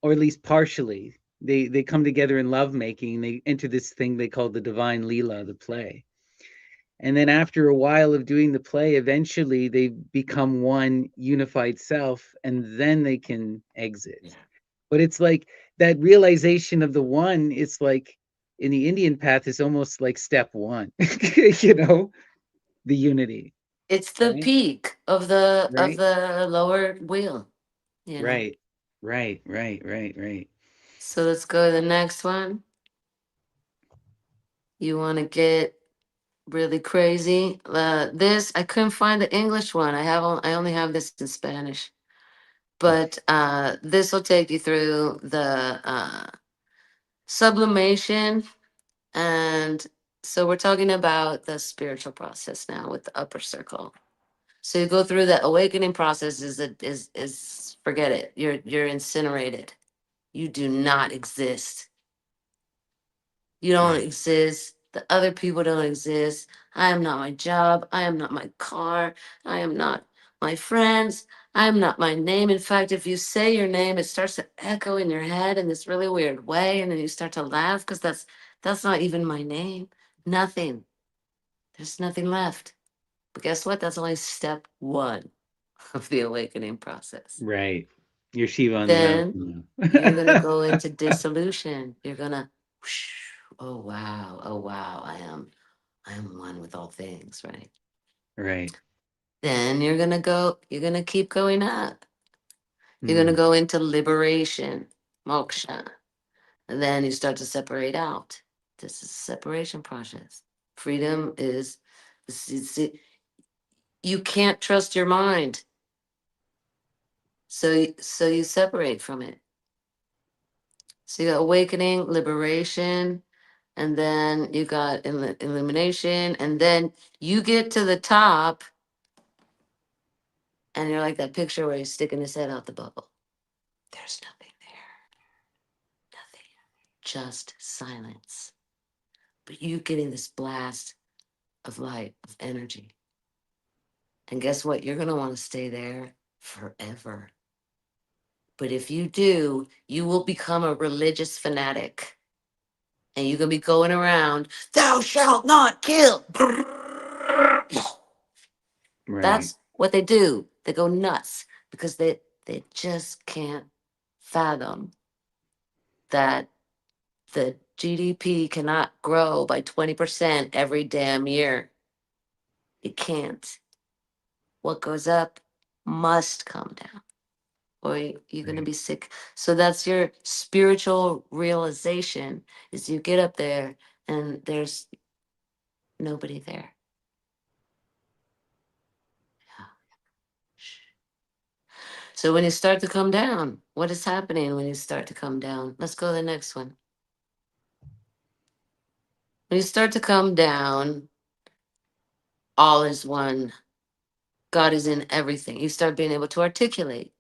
or at least partially. They come together in lovemaking. They enter this thing they call the divine Leela, the play. And then after a while of doing the play, eventually they become one unified self, and then they can exit. Yeah. But it's like that realization of the one, it's like in the Indian path is almost like step one, you know, the unity, It's the right? peak of Right? the lower wheel, you know. Right. Right. Right. Right. Right. So let's go to the next one. You want to get really crazy. This I couldn't find the English one. I only have this in Spanish. But this will take you through the sublimation. And so we're talking about the spiritual process now with the upper circle. So you go through the awakening process, is forget it. You're incinerated. You do not exist. You don't Right. exist. The other people don't exist. I am not my job. I am not my car. I am not my friends. I am not my name. In fact, if you say your name, it starts to echo in your head in this really weird way, and then you start to laugh because that's not even my name. Nothing. There's nothing left. But guess what? That's only step one of the awakening process. Right. You're Shiva on the Then mountain you're gonna now. go into dissolution. You're gonna, whoosh, oh wow, I am one with all things, right? Right. Then you're gonna keep going up. You're gonna Mm. go into liberation, moksha. And then you start to separate out. This is a separation process. Freedom is, you can't trust your mind. So you separate from it. So you got awakening, liberation, and then you got illumination, and then you get to the top, and you're like that picture where he's sticking his head out the bubble. There's nothing there, nothing, just silence. But you getting this blast of light, of energy. And guess what? You're going to want to stay there forever. But if you do, you will become a religious fanatic. And you're going to be going around, thou shalt not kill. Right. That's what they do. They go nuts because they just can't fathom that the GDP cannot grow by 20% every damn year. It can't. What goes up must come down, or you're going to Right. be sick. So that's your spiritual realization, is you get up there and there's nobody there. Yeah. So when you start to come down, what is happening when you start to come down? Let's go to the next one. When you start to come down, all is one. God is in everything. You start being able to articulate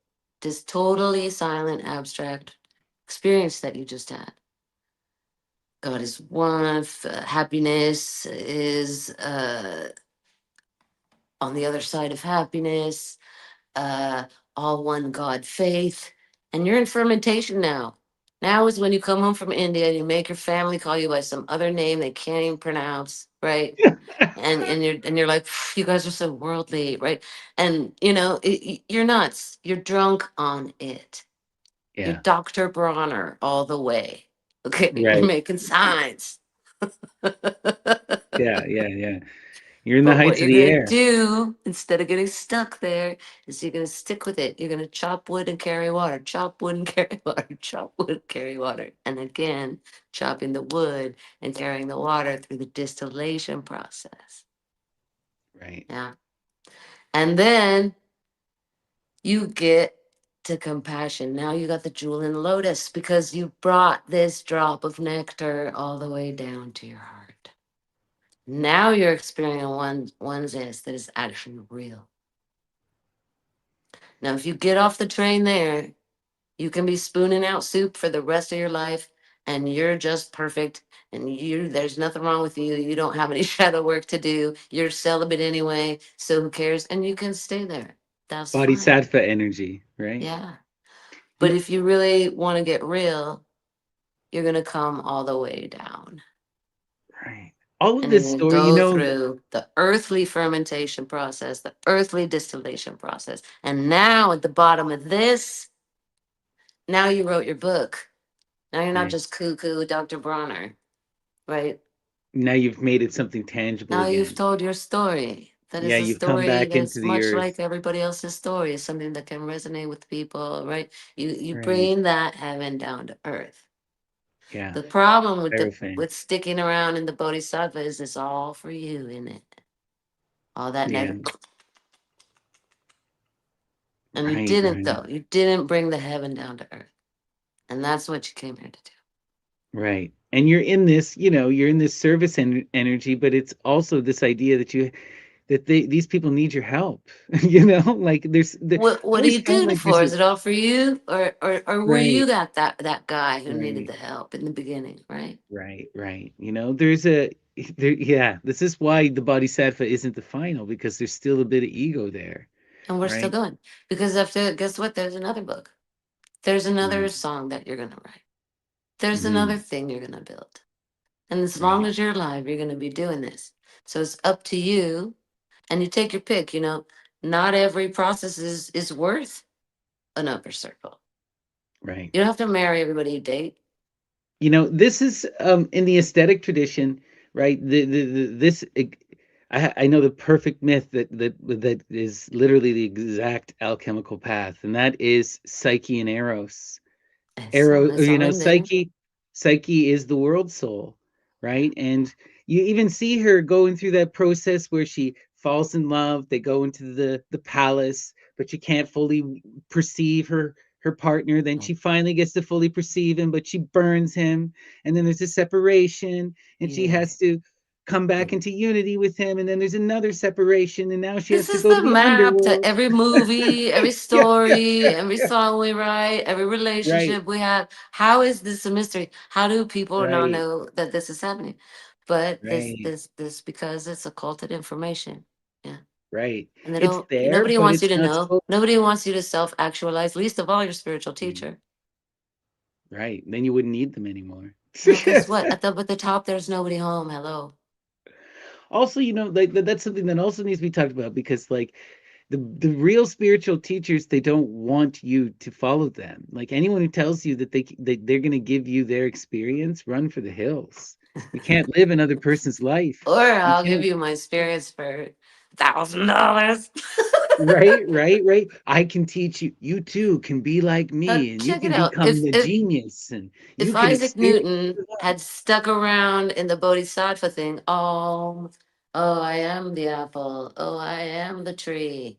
this totally silent, abstract experience that you just had. God is one. Happiness is on the other side of happiness, uh, all one God faith, and you're in fermentation now. Now is when you come home from India and you make your family call you by some other name they can't even pronounce, right? And you're like, you guys are so worldly, right? And you're nuts. You're drunk on it. You're Yeah. Dr. Bronner all the way. Okay, you're Right. making signs. Yeah. Yeah. Yeah. You're in the But what heights of you're the gonna air. do instead of getting stuck there is you're gonna stick with it. You're gonna chop wood and carry water, chop wood and carry water, chop wood and carry water. And again, chopping the wood and carrying the water through the distillation process. Right. Yeah. And then you get to compassion. Now you got the jewel in the lotus because you brought this drop of nectar all the way down to your heart. Now you're experiencing oneness that is actually real. Now, if you get off the train there, you can be spooning out soup for the rest of your life and you're just perfect and there's nothing wrong with you. You don't have any shadow work to do. You're celibate anyway, so who cares? And you can stay there. That's fine. Bodhisattva energy, right? Yeah. But You if you really want to get real, you're going to come all the way down. right. All of And you're this going to story, go through the earthly fermentation process, the earthly distillation process. And now at the bottom of this, now you wrote your book. Now you're not right. just cuckoo Dr. Bronner, right? Now you've made it something tangible Now you've again. told your story. That Yeah, is a you've come story back into that's the much earth. like everybody else's story. It's something that can resonate with people, right? You Right. bring that heaven down to earth. Yeah. The problem with the Everything. with sticking around in the bodhisattva is it's all for you, in it. All that Yeah. negative. And you Right. didn't Right. though. You didn't bring the heaven down to earth. And that's what you came here to do. Right. And you're in this, you're in this service energy, but it's also this idea these people need your help. Like I What do always you felt do it like there's for? a Is it all for you? Or were right, you that guy who needed right, the help in the beginning, right? right, right. There's yeah, this is why the bodhisattva isn't the final because there's still a bit of ego there, And we're still right? going. Because after, guess what? There's another book. There's another Right. song that you're gonna write. There's Mm, another thing you're gonna build. And as long right. as you're alive, you're gonna be doing this. So it's up to you. And you take your pick, not every process is worth an upper circle. Right. You don't have to marry everybody you date. This is in the aesthetic tradition, right? I know the perfect myth that is literally the exact alchemical path, and that is Psyche and Eros. It's all in there. Psyche is the world soul, right? And you even see her going through that process where she falls in love. They go into the palace, but she can't fully perceive her partner. Then Yeah. she finally gets to fully perceive him, but she burns him. And then there's a separation, and she Yeah. has to come back into unity with him. And then there's another separation, and now she This has to is go to the the map to underworld. every movie, every Yeah, story, every song we write, every right, relationship we have. How is this a mystery? How do people not right, know that this is happening? But right, this because it's occulted information. Yeah. right. And they It's don't, there, nobody but wants you it's to not know. spoken. Nobody wants you to self actualize, least of all your spiritual Mm, teacher. right. Then you wouldn't need them anymore. Well, guess what? At the top, there's nobody home. Hello. Also, like that's something that also needs to be talked about because like the real spiritual teachers, they don't want you to follow them. Like anyone who tells you that they're going to give you their experience, run for the hills. You can't live another person's life. Or You I'll give can't. you my spirits for $1,000. Right, right, right. I can teach you. You too can be like Now, me, and you check it can out. become the genius, and you If can Isaac experience. Newton had stuck around in the Bodhisattva thing, oh, I am the apple. Oh, I am the tree.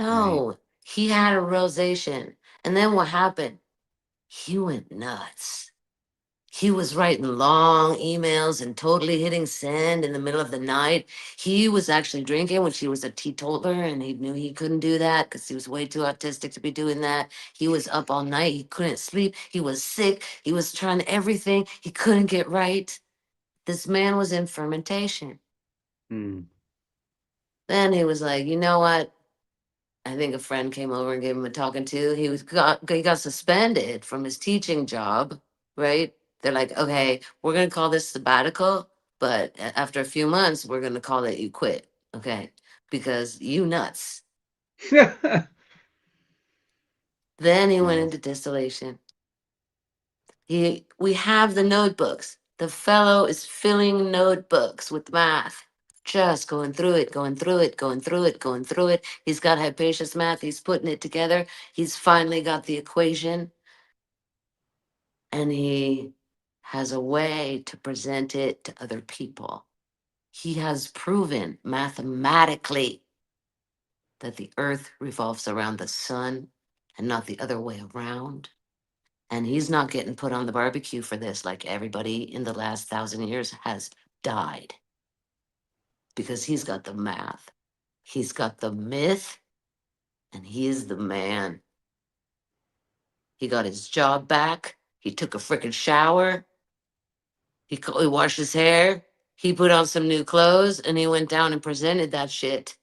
Right. No, he had a realization. And then what happened? He went nuts. He was writing long emails and totally hitting send in the middle of the night. He was actually drinking when she was a teetotaler, and he knew he couldn't do that because he was way too autistic to be doing that. He was up all night. He couldn't sleep. He was sick. He was trying everything. He couldn't get right. This man was in fermentation. Mm. Then he was like, you know what? I think a friend came over and gave him a talking to. He got suspended from his teaching job, right? They're like, okay, we're gonna call this sabbatical, but after a few months, we're gonna call it you quit, okay? Because you nuts. Then he went Wow. into distillation. We have the notebooks. The fellow is filling notebooks with math, just going through it, going through it, going through it, going through it. He's got Hypatius math. He's putting it together. He's finally got the equation, and he has a way to present it to other people. He has proven mathematically that the earth revolves around the sun and not the other way around. And he's not getting put on the barbecue for this like everybody in the last 1,000 years has died, because he's got the math, he's got the myth, and he is the man. He got his job back. He took a freaking shower. He washed his hair. He put on some new clothes and he went down and presented that shit.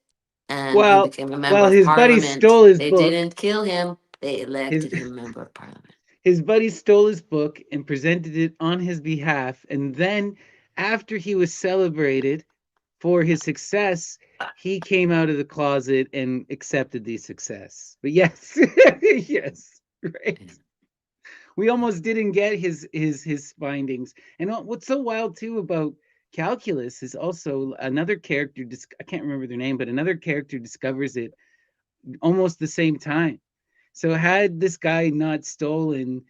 And he Well, became a member well, of his buddies parliament. stole his They book. didn't kill him, they His elected him member of parliament. his buddies stole his book and presented it on his behalf. And then, after he was celebrated for his success, he came out of the closet and accepted the success. But yes, yes, right. We almost didn't get his findings. And what's so wild too about calculus is also another character. I can't remember their name, but another character discovers it almost the same time. So had this guy not stolen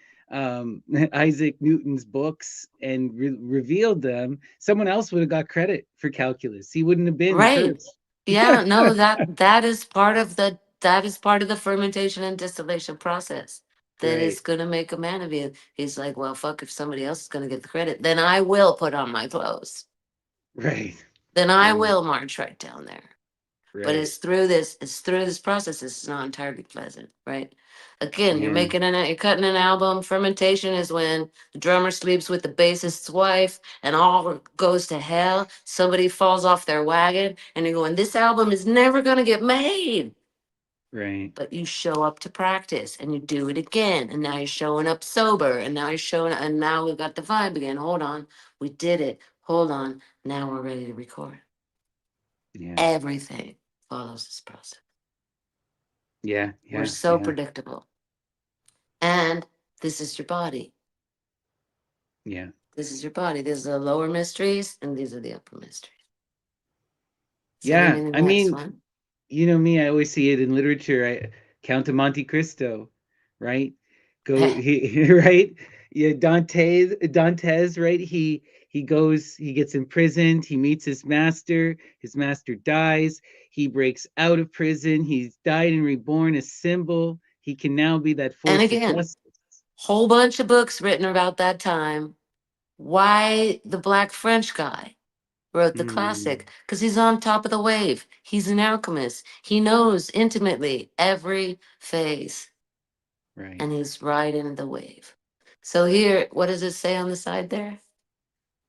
Isaac Newton's books and revealed them, someone else would have got credit for calculus. He wouldn't have been the Right. first. Yeah, no, that is part of the fermentation and distillation process that Right, is gonna make a man of you. He's like, well, fuck, if somebody else is gonna get the credit, then I will put on my clothes. right, Then I right, will march right down there. But right. it's through this process. It's not entirely pleasant, right? Again, Yeah, you're cutting an album. Fermentation is when the drummer sleeps with the bassist's wife and all goes to hell. Somebody falls off their wagon and you're going, this album is never gonna get made. right. But you show up to practice and you do it again. And now you're showing up sober. And now you're showing and now we've got the vibe again. Hold on. We did it. Hold on. Now we're ready to record. Yeah, Everything follows this process. yeah, We're yeah, so yeah, predictable. And this is your body. yeah. This is your body. These are the lower mysteries, and these are the upper mysteries. So give Yeah, me the I next mean, one. you know me, I always see it in literature. Count of Monte Cristo, right? Go Heh. he right? Yeah, Dantes, right? He goes, he gets imprisoned, he meets his master dies, he breaks out of prison, he's died and reborn a symbol. He can now be that And force of again, justice. whole bunch of books written about that time. Why the black French guy wrote the Mm, classic? Because he's on top of the wave. He's an alchemist. He knows intimately every phase, right. and he's riding the wave. So here, what does it say on the side there?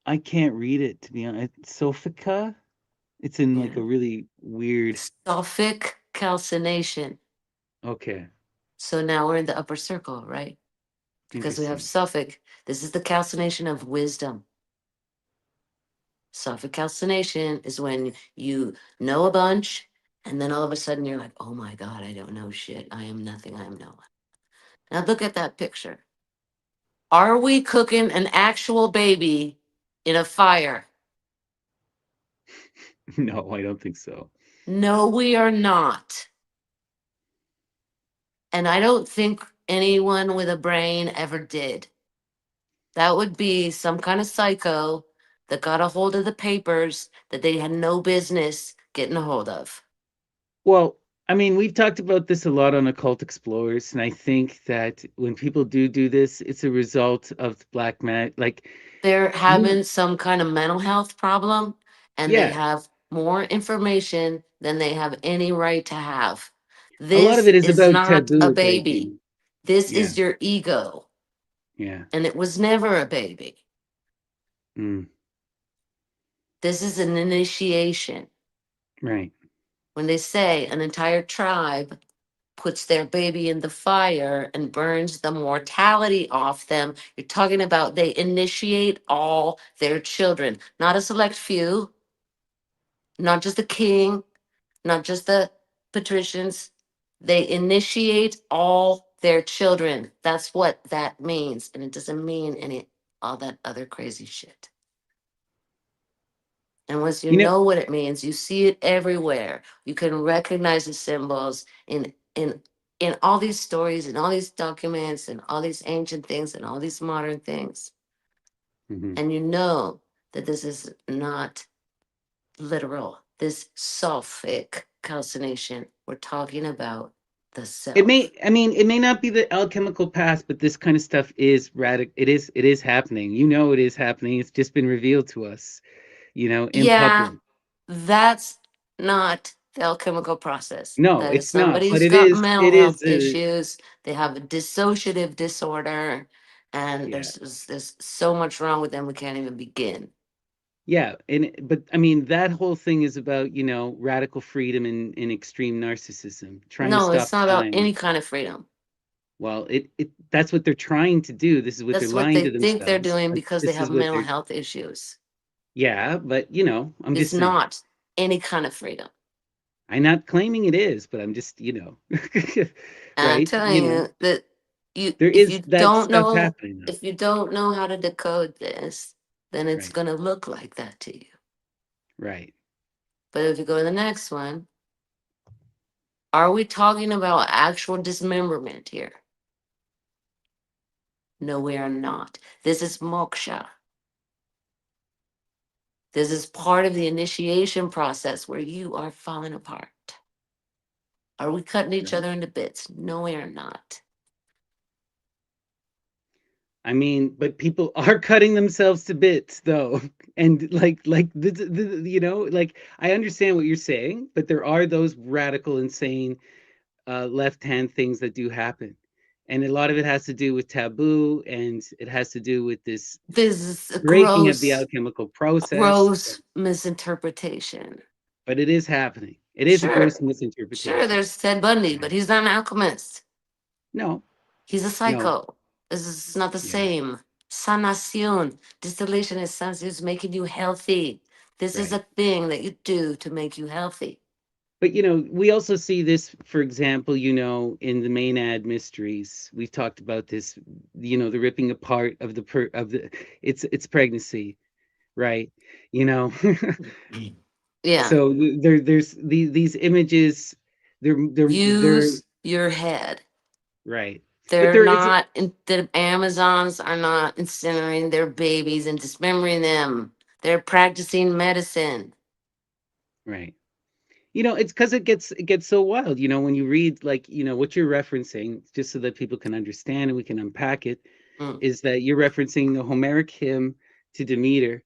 I can't read it to be honest. Sophica? It's in like a Yeah. really weird. Sulfic calcination. Okay, So now we're in the upper circle, right? Because we have interesting. Suffolk. This is the calcination of wisdom. Suffolk calcination is when you know a bunch, and then all of a sudden you're like, oh my God, I don't know shit. I am nothing. I am no one. Now look at that picture. Are we cooking an actual baby in a fire? No, I don't think so. No, we are not. And I don't think anyone with a brain ever did. That would be some kind of psycho that got a hold of the papers that they had no business getting a hold of. Well, I mean, we've talked about this a lot on Occult Explorers, and I think that when people do this, it's a result of the black man. Like, They're you, having some kind of mental health problem and they yeah, have more information than they have any right to have. a lot of This it is is about not a taboo baby. breaking. This Yeah, is your ego. yeah, And it was never a baby. mm, This is an initiation. right. When they say an entire tribe puts their baby in the fire and burns the mortality off them, you're talking about they initiate all their children, not a select few, not just the king, not just the patricians. They initiate all their children. That's what that means. And it doesn't mean any all that other crazy shit. And once you You know, know what it means, you see it everywhere. You can recognize the symbols in all these stories and all these documents and all these ancient things and all these modern things. mhm. And you know that this is not literal. This sulfic calcination, we're talking about the It may, self. I mean, it may not be the alchemical past, but this kind of stuff is radical. It is happening. You know, it is happening. It's just been revealed to us, in Yeah, public. that's not the alchemical process. No, That is it's not, somebody but who's got mental it is, health issues. They have a dissociative disorder, and yeah, there's so much wrong with them we can't even begin. yeah. But I mean, that whole thing is about, radical freedom and extreme narcissism, trying to No, stop it's not about time. any kind of freedom. Well, that's what they're trying to do. This is what they're That's what lying they to think they're themselves. doing But because they this have is what mental they're, health issues. yeah, but I'm It's just saying. not any kind of freedom. I'm not claiming it is, but I'm just, And I'm right? telling you that There if is you that don't stuff know happening though. if you don't know how to decode this, then it's Right, gonna look like that to you. right. But if you go to the next one, are we talking about actual dismemberment here? No, we are not. This is moksha. This is part of the initiation process where you are falling apart. Are we cutting each Right. other into bits? No, we are not. I mean, but people are cutting themselves to bits though. And like I understand what you're saying, but there are those radical, insane left-hand things that do happen. And a lot of it has to do with taboo, and it has to do with this This is a breaking of the gross, alchemical process. gross misinterpretation. But it is happening. It is a Sure, gross sure, misinterpretation. there's Ted Bundy, but he's not an alchemist. No, He's a no, psycho. This is not the yeah, same. Sanacion, distillation essence is making you healthy. This is a right. thing that you do to make you healthy. But we also see this, for example, in the Maenad mysteries. We've talked about this, the ripping apart of the its pregnancy, right? You know, Yeah. so there's these images. They're Use your head. right, but They're there is not, the Amazons are not incinerating their babies and dismembering them. They're practicing medicine. right. It's because it gets so wild. When you read, like, what you're referencing, just so that people can understand and we can unpack it, Mm, is that you're referencing the Homeric hymn to Demeter.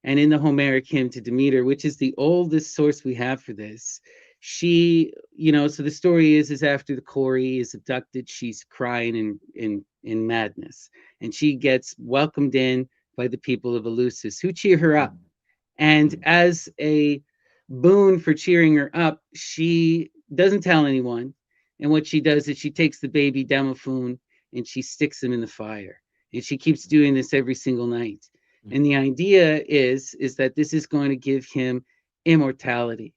And in the Homeric hymn to Demeter, which is the oldest source we have for this, so the story is after the Corey is abducted, she's crying in madness, and she gets welcomed in by the people of Eleusis, who cheer her up. And mm, as a boon for cheering her up, she doesn't tell anyone. And what she does is she takes the baby demophon and she sticks him in the fire. And she keeps doing this every single night. mm, And the idea is that this is going to give him immortality.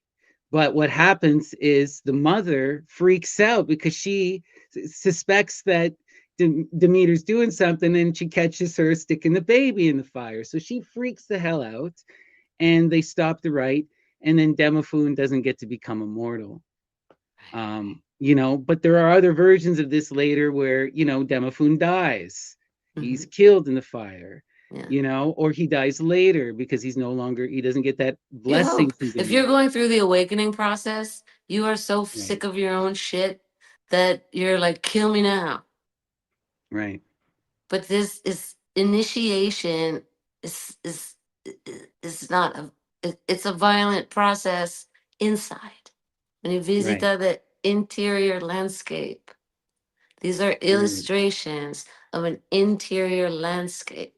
But what happens is the mother freaks out because she suspects that Demeter's doing something, and she catches her sticking the baby in the fire. So she freaks the hell out, and they stop the rite, and then Demophon doesn't get to become immortal. But there are other versions of this later where, Demophon dies. He's mhm. killed in the fire, Yeah. or he dies later because he doesn't get that You blessing hope from if you're Demeter. going through the awakening process, you are so Right, sick of your own shit that you're like, kill me now. right, But this is initiation is is not a it's a violent process inside. When you visit right, the interior landscape, these are right, illustrations of an interior landscape.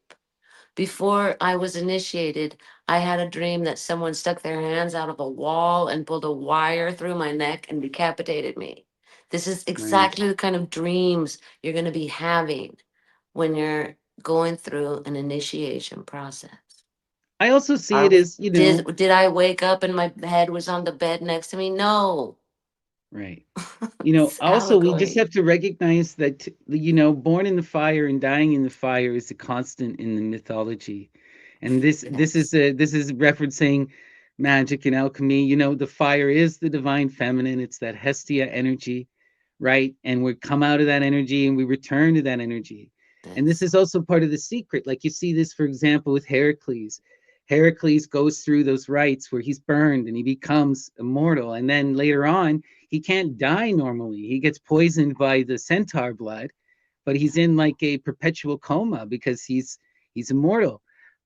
Before I was initiated, I had a dream that someone stuck their hands out of a wall and pulled a wire through my neck and decapitated me. This is Right. exactly the kind of dreams you're going to be having when you're going through an initiation process. I also see Are it we? as, you know, Did I wake up and my head was on the bed next to me? No. right. It's Also, we just allegory. have to recognize that, born in the fire and dying in the fire is a constant in the mythology. And Yes. this is referencing magic and alchemy. The fire is the divine feminine. It's that Hestia energy, right? And we come out of that energy and we return to that energy. And this Yes. is also part of the secret. Like you see this, for example, with Heracles. Heracles goes through those rites where he's burned and he becomes immortal. And then later on, he can't die normally. He gets poisoned by the centaur blood, but he's in like a perpetual coma because he's immortal.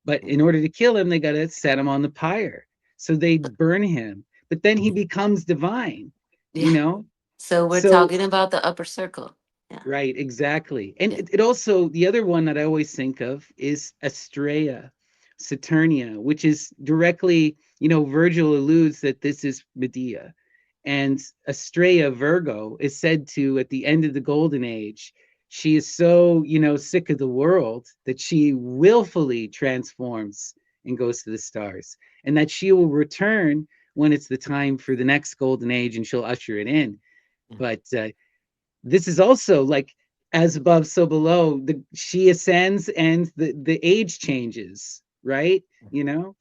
But in order to kill him, they got to set him on the pyre. So they burn him, but then he becomes divine, you Yeah. know? So we're So talking about the upper circle. Yeah. right, exactly. And Yeah. it also, the other one that I always think of is Astrea, Saturnia, which is directly, Virgil alludes that this is Medea. And Astrea, Virgo, is said to, at the end of the Golden Age, she is so, sick of the world that she willfully transforms and goes to the stars. And that she will return when it's the time for the next Golden Age and she'll usher it in. Yeah. But this is also like as above so below, the she ascends and the age changes, right? you know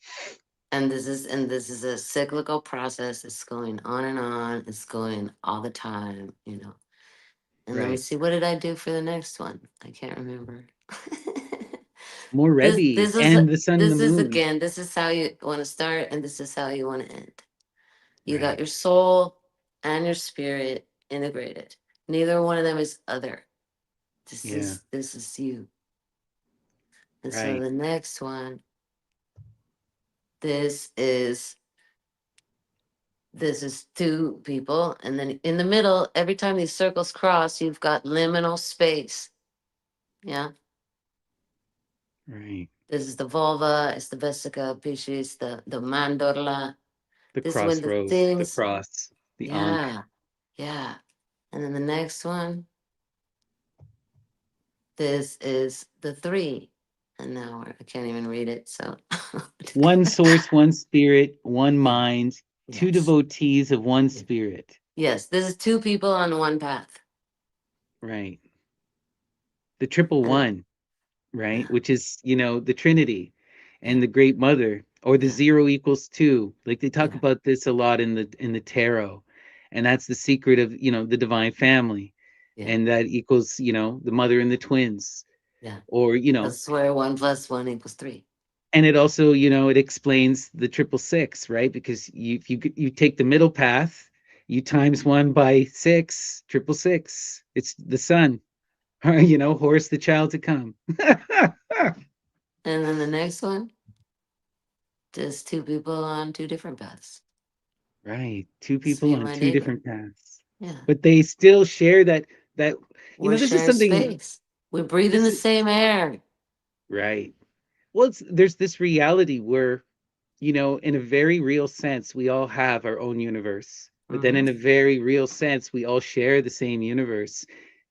And this is a cyclical process. It's going on and on. It's going all the time. And let me right. see, what did I do for the next one? I can't remember. More this Rebbe this is and the sun and the this is moon. again, this is how you want to start and this is how you want to end. You got Right. your soul and your spirit integrated. Neither one of them is other. This Yeah. is this is you. And so Right. the next one, this is this is two people, and then in the middle, every time these circles cross, you've got liminal space. Yeah. Right. This is the vulva, it's the vesica piscis, the mandorla. The This is when the crossroads, the things, cross, the ankh. yeah, yeah. And then the next one, this is the three. And now I can't even read it. So, One source, one spirit, one yeah, mind, two yes, devotees of one yeah. spirit. Yes. This is two people on one path. Right. The triple And one, right? yeah, Which is, the Trinity and yeah, the Great Mother, or the yeah, zero equals two. Like they talk yeah, about this a lot in the tarot, and that's the secret of the divine family, yeah, and that equals the mother and the twins, yeah. or That's where 1 + 1 = 3. and it also it explains the triple six, right? Because if you take the middle path, you times one by six, triple six. It's the sun, Horus, the child to come. And then the next one, just two people on two different paths. Right. Two It's people me and on my two neighbor. different paths. Yeah. But they still share that We're this is sharing something space. We breathe in this the is same air. right. Well, there's this reality where, in a very real sense, we all have our own universe. But then Hmm. in a very real sense, we all share the same universe.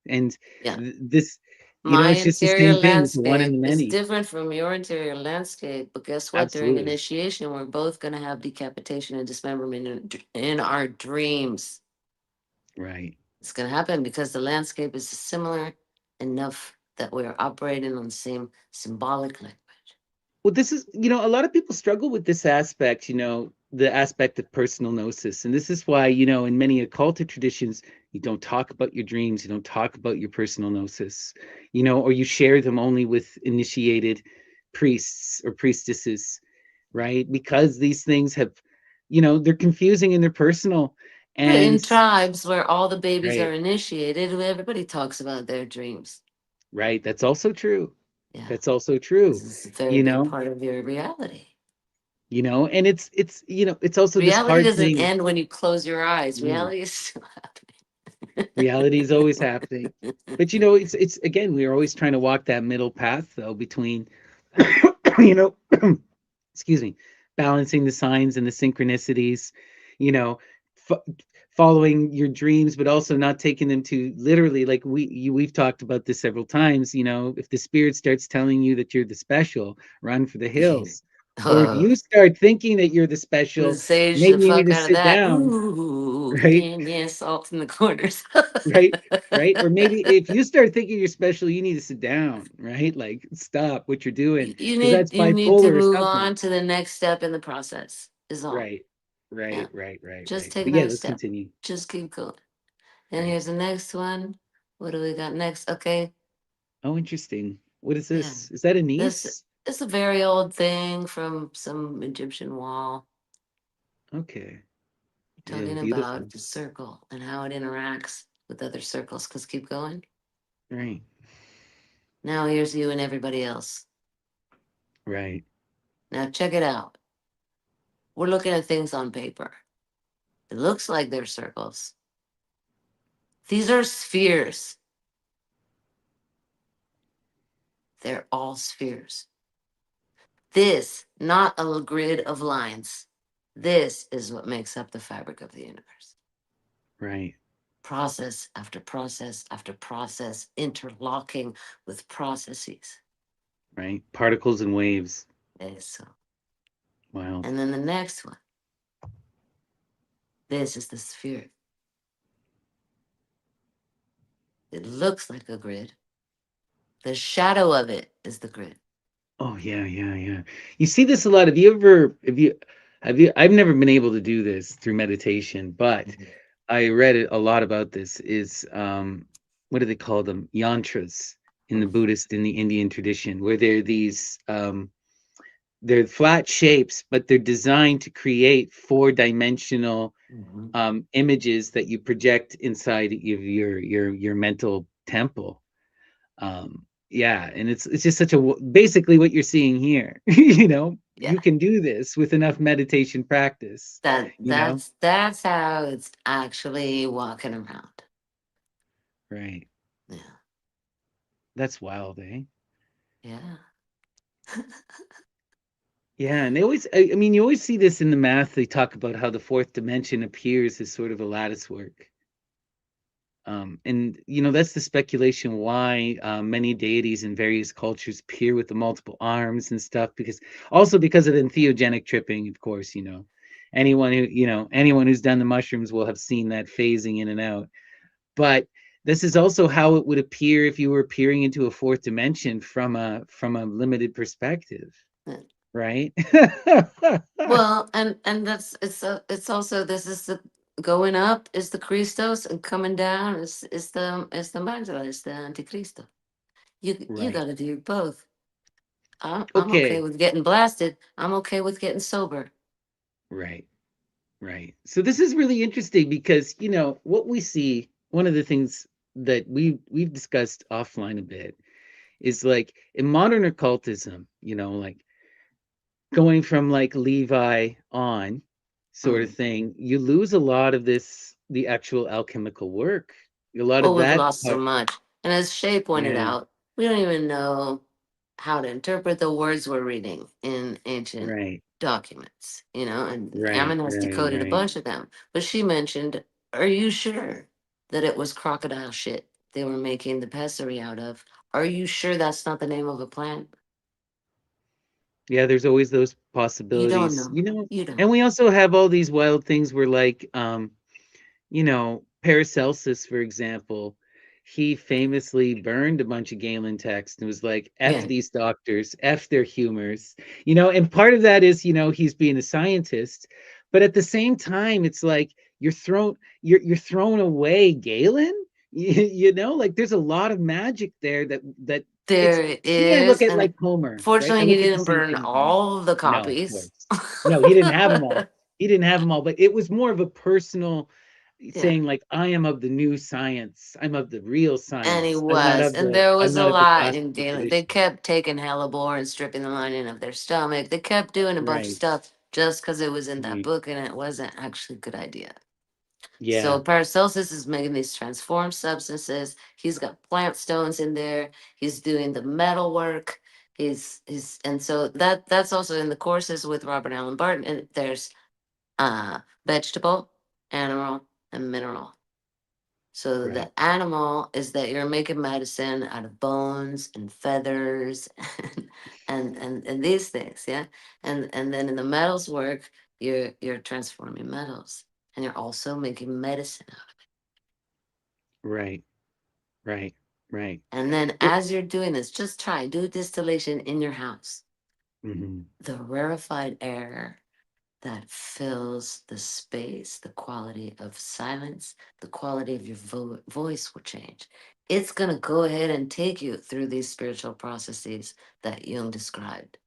And Yeah. this, My it's just the interior same thing with the one and landscape the is many. different from your interior landscape. But guess what? During Absolutely. initiation, we're both going to have decapitation and dismemberment in our dreams. Right. It's going to happen because the landscape is similar enough that we're operating on the same symbolic language. Well, this is, a lot of people struggle with this aspect, the aspect of personal gnosis. And this is why, in many occultic traditions, you don't talk about your dreams, you don't talk about your personal gnosis, or you share them only with initiated priests or priestesses, right? Because these things have, they're confusing and they're personal. But And in tribes where all the babies right, are initiated, everybody talks about their dreams. right. That's also true. Yeah. That's also This true, is a very you big know, part of your reality. and it's also this Reality hard doesn't thing. end when you close your eyes. No. Reality is still Reality is always happening. happening. But it's again, we're always trying to walk that middle path though between you know excuse me, balancing the signs and the synchronicities, you know, f- following your dreams, but also not taking them to literally, like we've talked about this several times. If the spirit starts telling you that you're the special, run for the hills. Or if uh, you start thinking that you're the the special, sage the maybe you need fuck to out of sit that. down, Ooh, right? yeah, yeah, salt in the corners. Right, right. Or maybe if you start thinking you're special, you need to sit down, right? Like stop what you're doing, You because need that's you need to bipolar or move something. on to the next step in the process. Is all. Right, Yeah. Just right. take But yeah, another let's step. continue. Just keep going. And Right. here's the next one. What do we got next? Okay. Oh, interesting. What is Yeah. this? Is that a This niece? is a very old thing from some Egyptian wall Okay. Yeah, talking beautiful. about the circle and how it interacts with other circles. Because keep going. Right, Now here's you and everybody else. right. Now check it out. We're looking at things on paper. It looks like they're circles. These are spheres. They're all spheres. This, not a grid of lines. This is what makes up the fabric of the universe. Right, Process after process after process, interlocking with processes. right. Particles and waves. Eso. Wow. And then the next one. This is the sphere. It looks like a grid. The shadow of it is the grid. Oh yeah. You see this a lot. Have you I've never been able to do this through meditation, but Mhm. I read a lot about this is what do they call them? Yantras in the Mhm. Buddhist in the Indian tradition, where they're flat shapes, but they're designed to create four-dimensional Mhm. images that you project inside of your mental temple. Yeah, and it's just basically what you're seeing here. Yeah. You can do this with enough meditation practice. That you know that's that's how it's actually walking around. right. Yeah. That's wild, eh? Yeah. Yeah, and they always I mean, you always see this in the math. They talk about how the fourth dimension appears as sort of a lattice work. And that's the speculation why many deities in various cultures appear with the multiple arms and stuff, because also because of the entheogenic tripping, of course. Anyone who's done the mushrooms will have seen that phasing in and out. But this is also how it would appear if you were peering into a fourth dimension from a limited perspective, Yeah. right? Well, and it's also this is the going up is the Christos and coming down is the Magdala, is the Anticristo. You Right. got to do both. I'm okay Okay. with getting blasted. I'm okay with getting sober. Right. Right. So this is really interesting because, what we see, one of the things that we've discussed offline a bit is like in modern occultism, like going from like Levi on sort of Mm. thing, you lose a lot of the actual alchemical work. A lot of Well, we've that lost so part. much, and as Shay pointed Yeah, out, we don't even know how to interpret the words we're reading in ancient right, documents. And right, Ammon has right, decoded a right. bunch of them. But she mentioned, "Are you sure that it was crocodile shit they were making the pessary out of? Are you sure that's not the name of a plant? Yeah, there's always those You don't possibilities, know. You don't and know." we also have all these wild things where like Paracelsus, for example, he famously burned a bunch of Galen texts and was like, F Yeah, these doctors, F their humors, and part of that is, he's being a scientist, but at the same time, it's like you're throwing away Galen. Like there's a lot of magic there that it's there to me, I look is, at and like Homer, right? I fortunately, he look at the didn't same burn thing with Homer. all the No, of copies. course. No, he didn't have them all. He didn't have them all, but it was more of a personal Yeah. saying like, I am of the new science. I'm of the real And he science. was. And there I'm was a not of the lot in classical Galen. They tradition. kept taking hellebore and stripping the lining of their stomach. They kept doing a bunch of Right. stuff just because it was in that Right. book and it wasn't actually a good idea. Yeah. So Paracelsus is making these transformed substances. He's got plant stones in there. He's doing the metal work. And so that's also in the courses with Robert Allen Barton. And there's vegetable, animal, and mineral. So Right. the animal is that you're making medicine out of bones and feathers and these things, yeah. And then in the metals work, you're transforming metals, and you're also making medicine out of Right. Right. Right. it. And then Well, as you're doing this, just try do distillation in your house. mhm. The rarefied air that fills the space, the quality of silence, the quality of your voice will change. It's going to go ahead and take you through these spiritual processes that Jung described.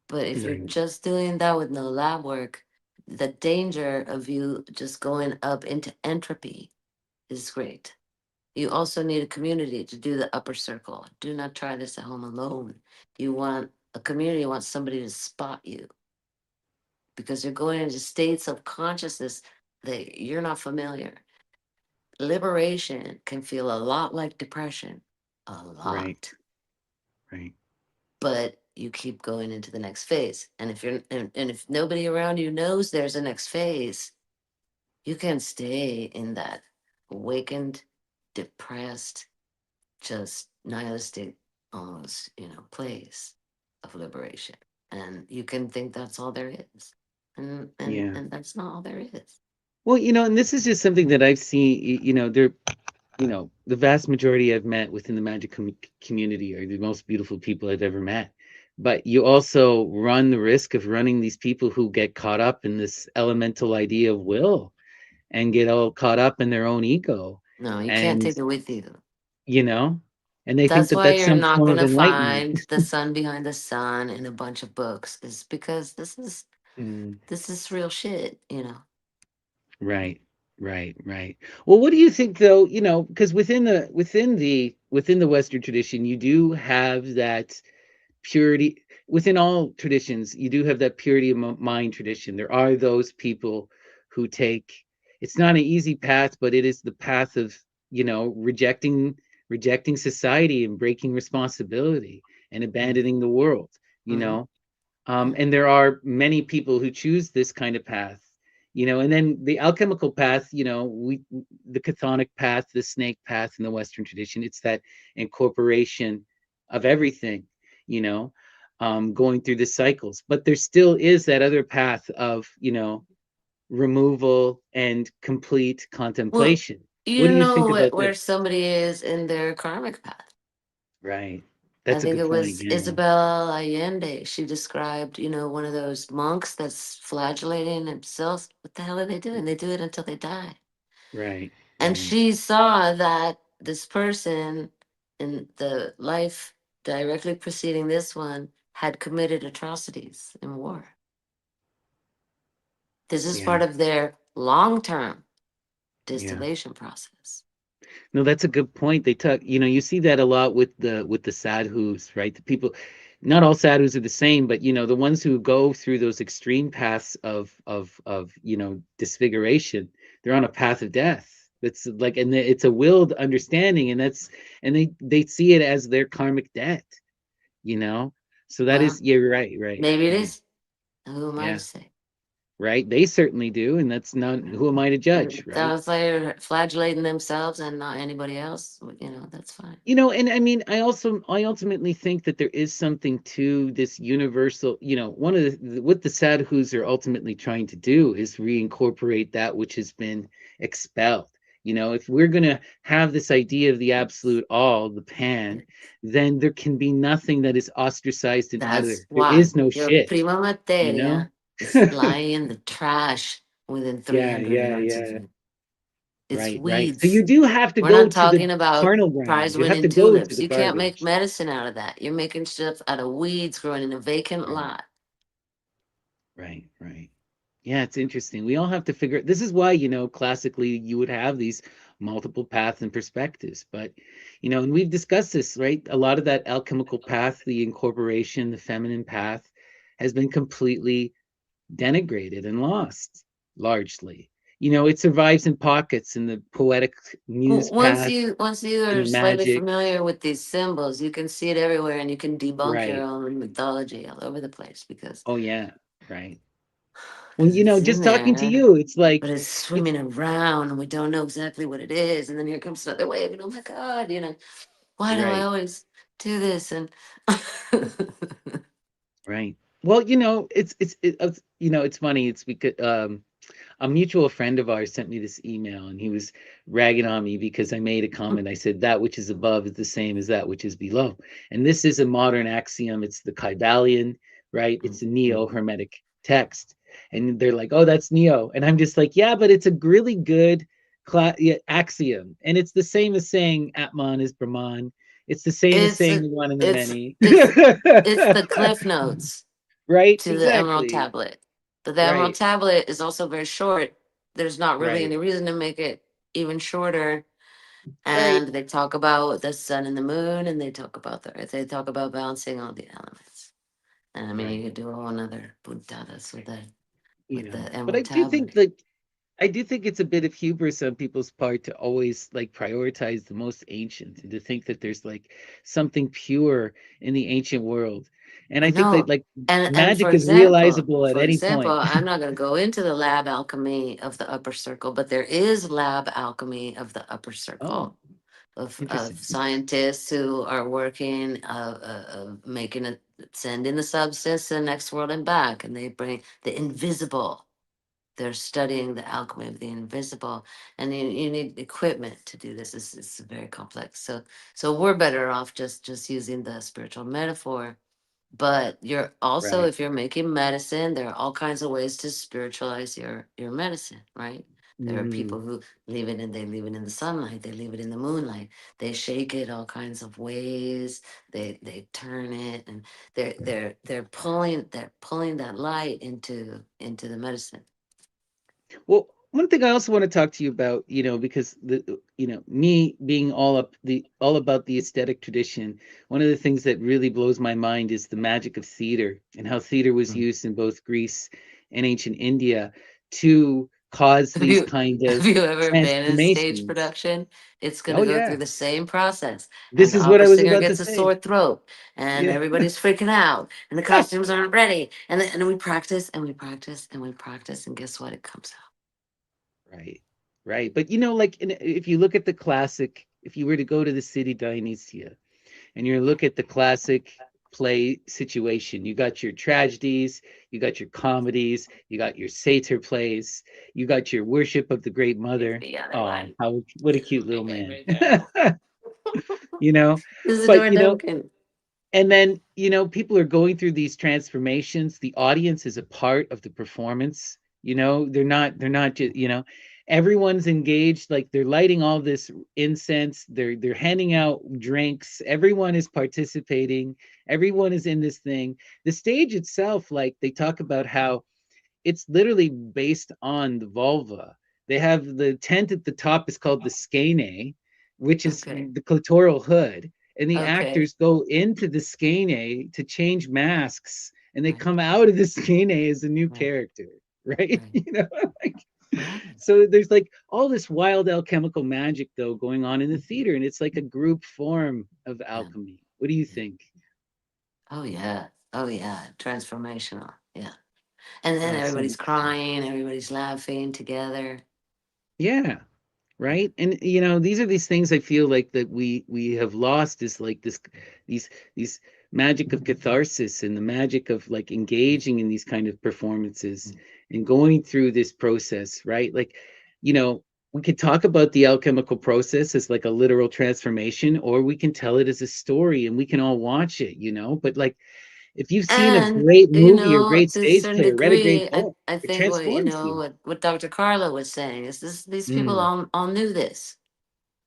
But if you're Right. just doing that with no lab work, the danger of you just going up into entropy is great. You also need a community to do the upper circle. Do not try this at home alone. You want a community, you want somebody to spot you because you're going into states of consciousness that you're not familiar. Liberation can feel a lot like depression, a Right. lot, Right. but you keep going into the next phase. And if nobody around you knows there's a next phase, you can stay in that awakened, depressed, just nihilistic, almost, place of liberation. And you can think that's all there is. And and Yeah. and that's not all there is. Well, and this is just something that I've seen. There, the vast majority I've met within the magic community are the most beautiful people I've ever met. But you also run the risk of running these people who get caught up in this elemental idea of will and get all caught up in their own ego, No, you can't and take it with you. you know, and they think That's that why that's you're some not form of gonna enlightenment. find the sun behind the sun in a bunch of books, is because Mm. this is real shit. Right, right, right. Well, what do you think though, because within the Western tradition, you do have that purity. Within all traditions, you do have that purity of mind tradition. There are those people who take, it's not an easy path, but it is the path of, rejecting society and breaking responsibility and abandoning the world, you Mm-hmm. know. Yeah. And there are many people who choose this kind of path, and then the alchemical path, the chthonic path, the snake path in the Western tradition, it's that incorporation of everything, you know, going through the cycles. But there still is that other path of, removal and complete Well, contemplation. What you do you know think about where this? somebody is in their karmic path. Right. I That's a think good it point. was Yeah. Isabel Allende. She described, one of those monks that's flagellating themselves. What the hell are they doing? They do it until they die. Right. And Right. she saw that this person in the life directly preceding this one had committed atrocities in war. This is Yeah. part of their long term Yeah. distillation process. No, that's a good point. They talk, you see that a lot with the sadhus, right? The people, not all sadhus are the same, but the ones who go through those extreme paths of disfiguration, they're on a path of death. It's like, and it's a willed understanding, and they see it as their karmic debt, you know. So that is, Well, yeah, right, right, maybe it right, is. Who am I to yeah, say? right. They certainly do, and that's not, who am I to judge, And right? that's they're flagellating themselves and not anybody else. That's fine. And I mean, I ultimately think that there is something to this universal, one of what the sadhus are ultimately trying to do is reincorporate that which has been expelled. If we're going to have this idea of the absolute all, the pan, then there can be nothing that is ostracized and That's other. There why is no your shit, prima you know? materia is lying in the trash within Yeah, 300 yeah, yards of yeah. you. It's Right, right. So weeds. you do have to We're go not to the talking about carnal ground. prize You have to winning go to tulips. the You can't make garbage. medicine out of that. You're making stuff out of weeds growing in a vacant Right. lot. Right, right. Yeah, it's interesting. We all have to figure this is why, classically you would have these multiple paths and perspectives. But, and we've discussed this, right? A lot of that alchemical path, the incorporation, the feminine path has been completely denigrated and lost largely. it survives in pockets in the poetic muse path, Once you in are the slightly magic. familiar with these symbols, you can see it everywhere, and you can debunk your Right. own mythology all over the place Oh yeah. Right. Well, because it's in just talking to there, you, it's but like it's it's swimming around, and we don't know exactly what it is. And then here comes another wave, and oh my god, why do I right. always do this? And Right. Well, it's funny. It's because a mutual friend of ours sent me this email, and he was ragging on me because I made a comment. I said that which is above is the same as that which is below, and this is a modern axiom. It's the Kybalion, right? It's a neo-hermetic text, and they're like, "Oh, that's neo," and I'm just like, "Yeah, but it's a really good yeah, axiom, and it's the same as saying Atman is Brahman. It's the same as it's saying the one and the it's many." it's the cliff notes Right? to the Emerald Exactly. Tablet. But the Emerald Right. Tablet is also very short. There's not really Right. any reason to make it even shorter. Right. And they talk about the sun and the moon, and they talk about the earth. They talk about balancing all the elements. And I mean, you Right. could do a whole other puntadas with the But I Emerald do think Tablet. that I do think it's a bit of hubris on people's part to always like prioritize the most ancient and to think that there's like something pure in the ancient world. And I I think that know. like And magic is realizable at for any example, point. I'm not going to go into the lab alchemy of the upper circle, but there is lab alchemy of the upper Oh, circle of interesting. scientists who are working making it sending the substance to the next world and back, and they bring the invisible. They're studying the alchemy of the invisible, and you need equipment to do this. It's very complex. So we're better off just using the spiritual metaphor. But you're also, Right. if you're making medicine, there are all kinds of ways to spiritualize your medicine, right? There are Hmm. people who they leave it in the sunlight, they leave it in the moonlight, they shake it all kinds of ways, they turn it, and they're pulling that light into the medicine. Well, one thing I also want to talk to you about, because me being all about the aesthetic tradition, one of the things that really blows my mind is the magic of theater and how theater was Mm. used in both Greece and ancient India to cause Have these you kind have of you ever been in stage transformations. production? It's going Oh to go through yeah. the same process, and This the is what opera I was singer about to gets a say. sore throat, and Yeah. everybody's freaking out, and the costumes aren't ready, and we practice and we practice and we practice, and guess what? It comes out. Right. Right. But like if you look at the classic, if you were to go to the city Dionysia, and you look at the classic play situation. You got your tragedies, you got your comedies, you got your satyr plays, you got your worship of the Great It's Mother. the other Oh, one. what a cute My little man. favorite girl. you know, but Isadora Duncan. and then people are going through these transformations. The audience is a part of the performance. They're not just everyone's engaged, like they're lighting all this incense, they're handing out drinks, everyone is participating, everyone is in this thing. The stage itself, like they talk about how it's literally based on the vulva. They have the tent at the top is called the skene, which is Okay. the clitoral hood, and the Okay. actors go into the skene to change masks, and they Right. come out of the skene as a new Right. character, right? Right. Like, Right. so there's like all this wild alchemical magic though going on in the theater, and it's like a group form of Yeah. alchemy. What do you Yeah. think? Oh yeah. Oh yeah. Transformational. Yeah. And then Oh, it's so everybody's much fun. crying, everybody's laughing together. Yeah. Yeah. Right, and these are these things I feel like that we have lost, is like these these magic of catharsis and the magic of like engaging in these kind of performances and going through this process, right? Like you know we could talk about the alchemical process as like a literal transformation, or we can tell it as a story and we can all watch it, but like if you've seen a And great movie or great to a stage certain play or read a great degree, book, I it think transforms you. what Dr. Carla was saying is this: these people Mm, all knew this.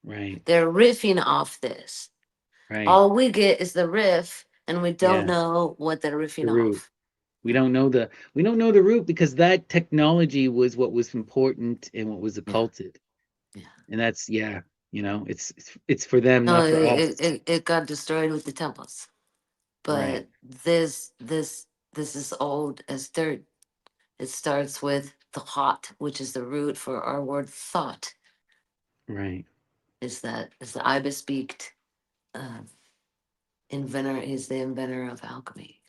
right. They're riffing off this. Right. All we get is the riff, and we don't Yeah, know what they're the riffing root. off. We Yeah. don't know the root because that technology was what was important and what was Yeah. occulted. Yeah. And that's it's for them, No, not for us. it got destroyed with the temples. Right. But this is old as dirt. It starts with thought, which is the root for our word thought, Right. is the ibis beaked uh, inventor. Is the inventor of alchemy.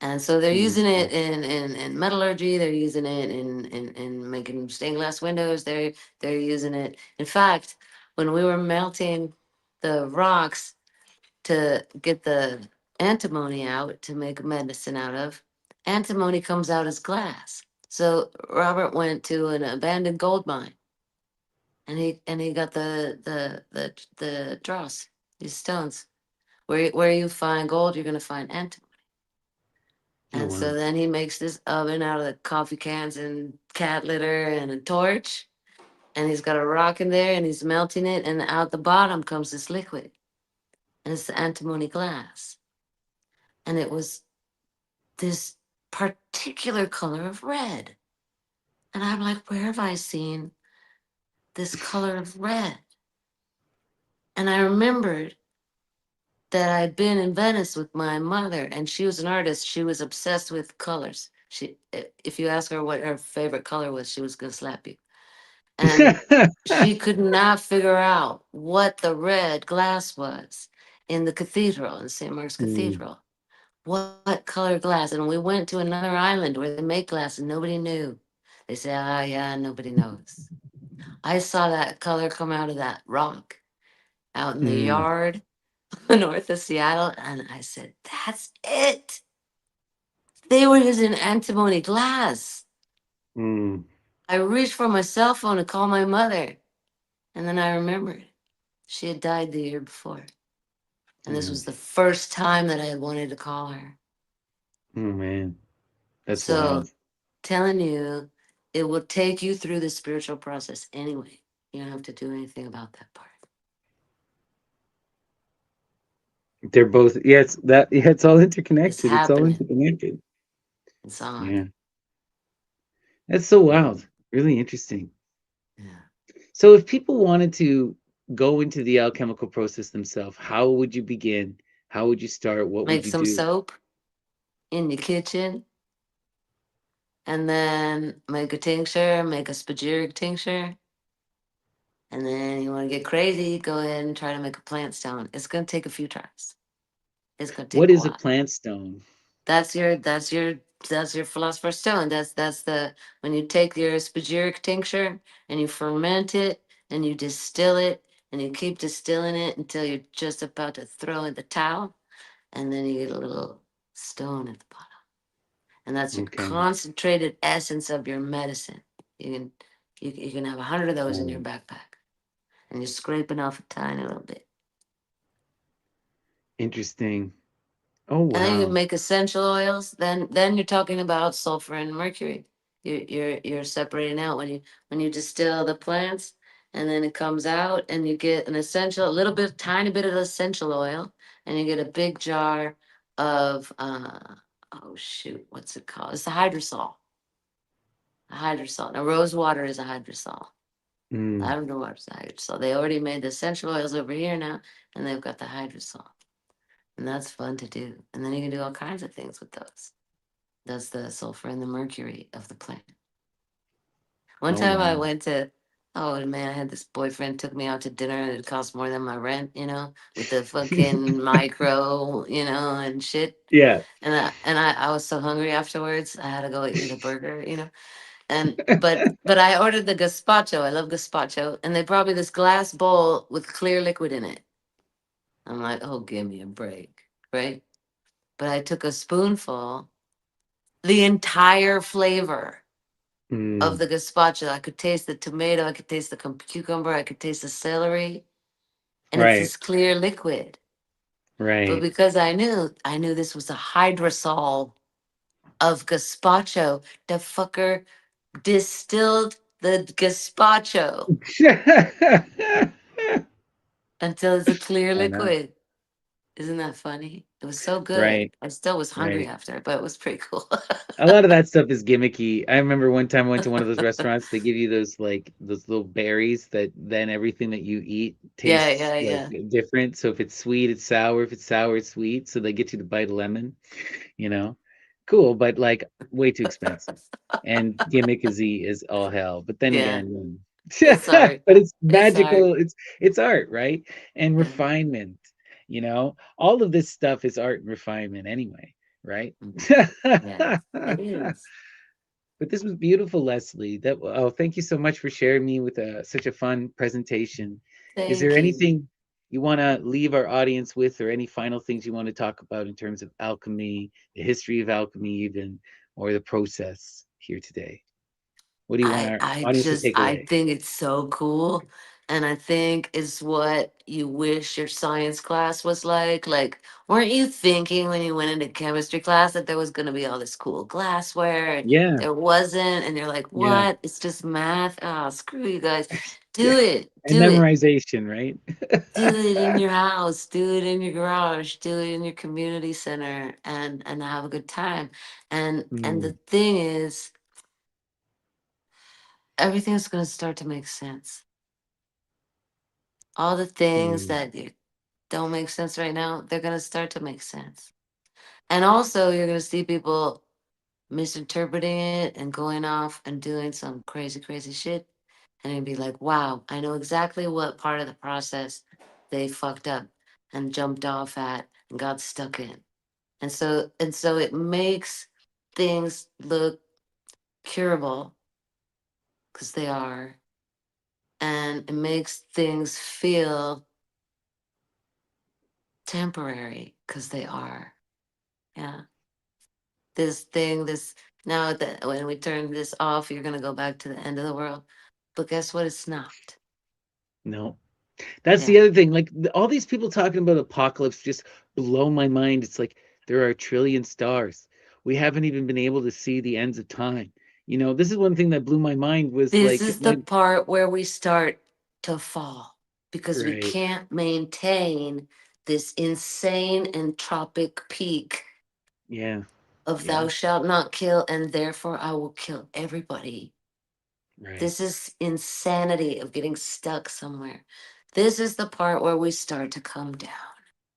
And so they're using Wonderful. it in metallurgy. They're using it in making stained glass windows. They're using it. In fact, when we were melting the rocks to get the antimony out to make medicine out of, antimony comes out as glass. So Robert went to an abandoned gold mine, and he got the dross, these stones. Where you find gold, you're gonna find antimony. Oh And so wow. then he makes this oven out of the coffee cans and cat litter and a torch. And he's got a rock in there and he's melting it. And out the bottom comes this liquid. And it's the antimony glass. And it was this particular color of red. And I'm like, where have I seen this color of red? And I remembered that I'd been in Venice with my mother, and she was an artist. She was obsessed with colors. If you ask her what her favorite color was, she was gonna slap you. And she could not figure out what the red glass was in the cathedral, in St. Mark's Mm, Cathedral. What color glass? And we went to another island where they make glass and nobody knew. They said, ah, yeah, nobody knows. I saw that color come out of that rock out in the mm, yard north of Seattle. And I said, that's it. They were using antimony glass. mm, I reached for my cell phone to call my mother. And then I remembered she had died the year before. And this yeah. was the first time that I had wanted to call her. Oh man. That's So wild. telling you, it will take you through the spiritual process anyway. You don't have to do anything about that part. They're both, yeah, it's that, yeah, it's all It's interconnected. It's all happening. interconnected. It's on. Yeah. That's so wild. Really interesting. Yeah. So if people wanted to go into the alchemical process themselves, how would you begin? How would you start? What would Make you some do? soap in the kitchen and then make a tincture, make a spagyric tincture. And then you want to get crazy, go ahead and try to make a plant stone. It's going to take a few tries. It's going to take What a is a while. plant stone? That's your philosopher's stone. That's the when you take your spagyric tincture and you ferment it and you distill it and you keep distilling it until you're just about to throw in the towel, and then you get a little stone at the bottom. And that's your Okay. concentrated essence of your medicine. You can you can have 100 of those in your Oh, backpack, and you're scraping off a tiny little bit. interesting. Oh And then you can wow. make essential oils. Then you're talking about sulfur and mercury. You're separating out when you distill the plants, and then it comes out, and you get an essential, a little bit, tiny bit of essential oil, and you get a big jar of oh shoot, what's it called? It's the hydrosol. A hydrosol. Now rose water is a hydrosol. Mm. Lavender water is a hydrosol. They already made the essential oils over here now, and they've got the hydrosol. And that's fun to do. And then you can do all kinds of things with those. That's the sulfur and the mercury of the plant. One Oh time I wow. went to, oh man, I had this boyfriend took me out to dinner and it cost more than my rent, with the fucking micro, and shit. Yeah. And I was so hungry afterwards. I had to go eat a burger. And but I ordered the gazpacho. I love gazpacho, and they brought me this glass bowl with clear liquid in it. I'm like, oh, give me a break, right? But I took a spoonful, the entire flavor of Mm. the gazpacho. I could taste the tomato, I could taste the cucumber, I could taste the celery, and it's Right. this clear liquid. But Right. because I knew this was a hydrosol of gazpacho. The fucker distilled the gazpacho until it's a clear I know. liquid. Isn't that funny? It was so good. Right. I still was hungry Right. after, but it was pretty cool. A lot of that stuff is gimmicky. I remember one time I went to one of those restaurants, they give you those like those little berries that then everything that you eat Yeah, tastes yeah, like yeah. different. So if it's sweet, it's sour. If it's sour, it's sweet. So they get you to bite a lemon, you know. cool, but like way too expensive. And gimmicky is all hell. But then Yeah, again, it's art. but it's It's art. magical. It's art, right? And Yeah. refinement. All of this stuff is art and refinement anyway, right? Mhm. Yes, it is. But this was beautiful, Leslie. Thank you so much for sharing me with such a fun presentation. Is there Thank you. anything you want to leave our audience with, or any final things you want to talk about in terms of alchemy, the history of alchemy, even, or the process here today? What do you want our audience to take I away? think it's so cool. And I think it's what you wish your science class was like. Like, weren't you thinking when you went into chemistry class that there was going to be all this cool glassware? And Yeah, there wasn't. And you're like, yeah, what? It's just math. Oh, screw you guys. yeah. Do it. And Do it. memorization, right? Do it in your house. Do it in your garage. Do it in your community center, and have a good time. And the Mm, thing is, everything's going to start to make sense. All the things mm, that don't make sense right now, they're going to start to make sense. And also, you're going to see people misinterpreting it and going off and doing some crazy, crazy shit. And you'll be like, wow, I know exactly what part of the process they fucked up and jumped off at and got stuck in. And so it makes things look curable because they are, and it makes things feel temporary because they are. Yeah. This thing, this now that when we turn this off, you're gonna go back to the end of the world. But guess what? It's not. no. That's Yeah. the other thing. Like all these people talking about apocalypse just blow my mind. It's like there are a trillion stars. We haven't even been able to see the ends of time. This is one thing that blew my mind was This like is the part where we start to fall because we right. can't maintain this insane entropic peak Yeah. of Yeah. thou shalt not kill, and therefore I will kill everybody. Right. This is insanity of getting stuck somewhere. This is the part where we start to come down.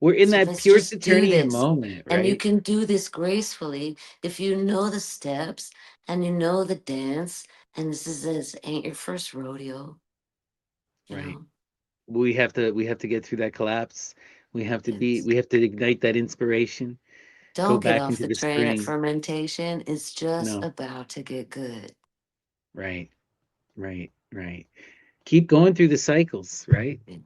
We're in So that let's pure just do Saturnian this. moment, And you right? can do this gracefully if you know the steps and you know the dance. And this ain't your first rodeo, you Right. know? We have to get through that collapse. Yes. We have to ignite that inspiration, go Don't get back off into the the train at spring. fermentation. It's just No. about to get good. Right. Right. Right. Keep going through the cycles, right? Yeah,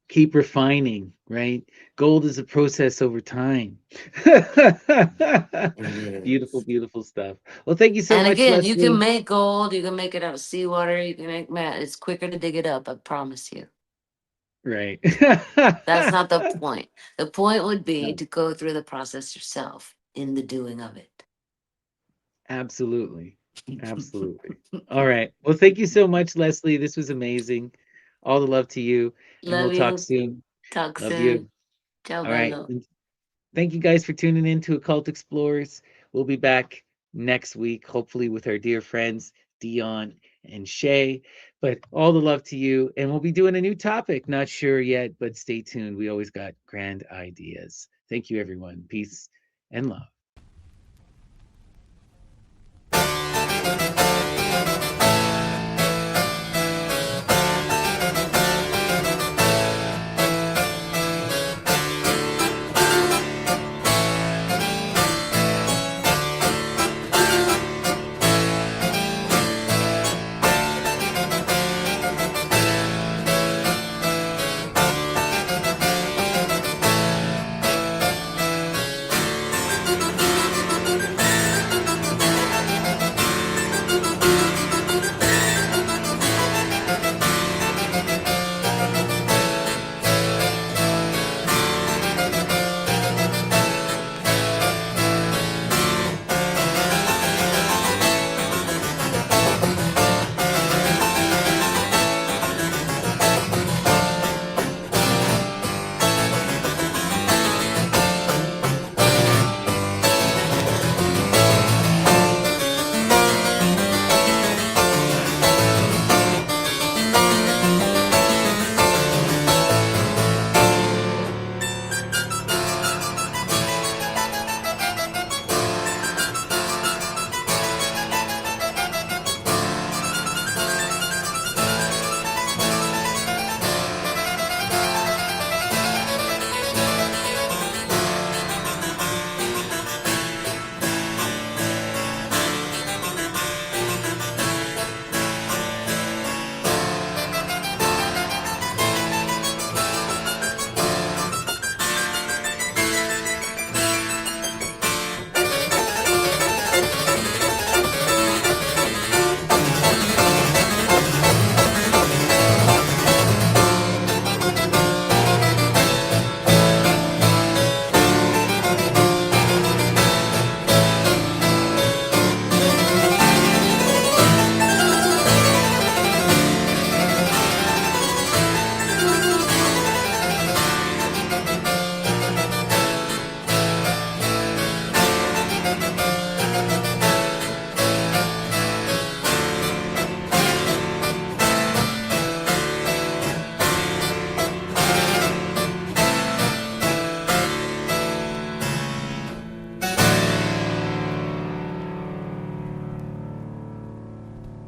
Keep refining, right? Gold is a process over time. it Beautiful, is. beautiful stuff. Well, thank you so And much, again, you can Leslie. make gold, you can make it out of seawater, you can make matte. It's quicker to dig it up, I promise you. Right. That's not the point. The point would be No, to go through the process yourself in the doing of it. absolutely. Absolutely. All right. Well, thank you so much, Leslie. This was amazing. All the love to you, and we'll Love talk you. soon. Talk Love you. soon. Ciao, All right. bello. And thank you guys for tuning in to Occult Explorers. We'll be back next week, hopefully with our dear friends Dion and Shay. But all the love to you. And we'll be doing a new topic. Not sure yet, but stay tuned. We always got grand ideas. Thank you, everyone. Peace and love.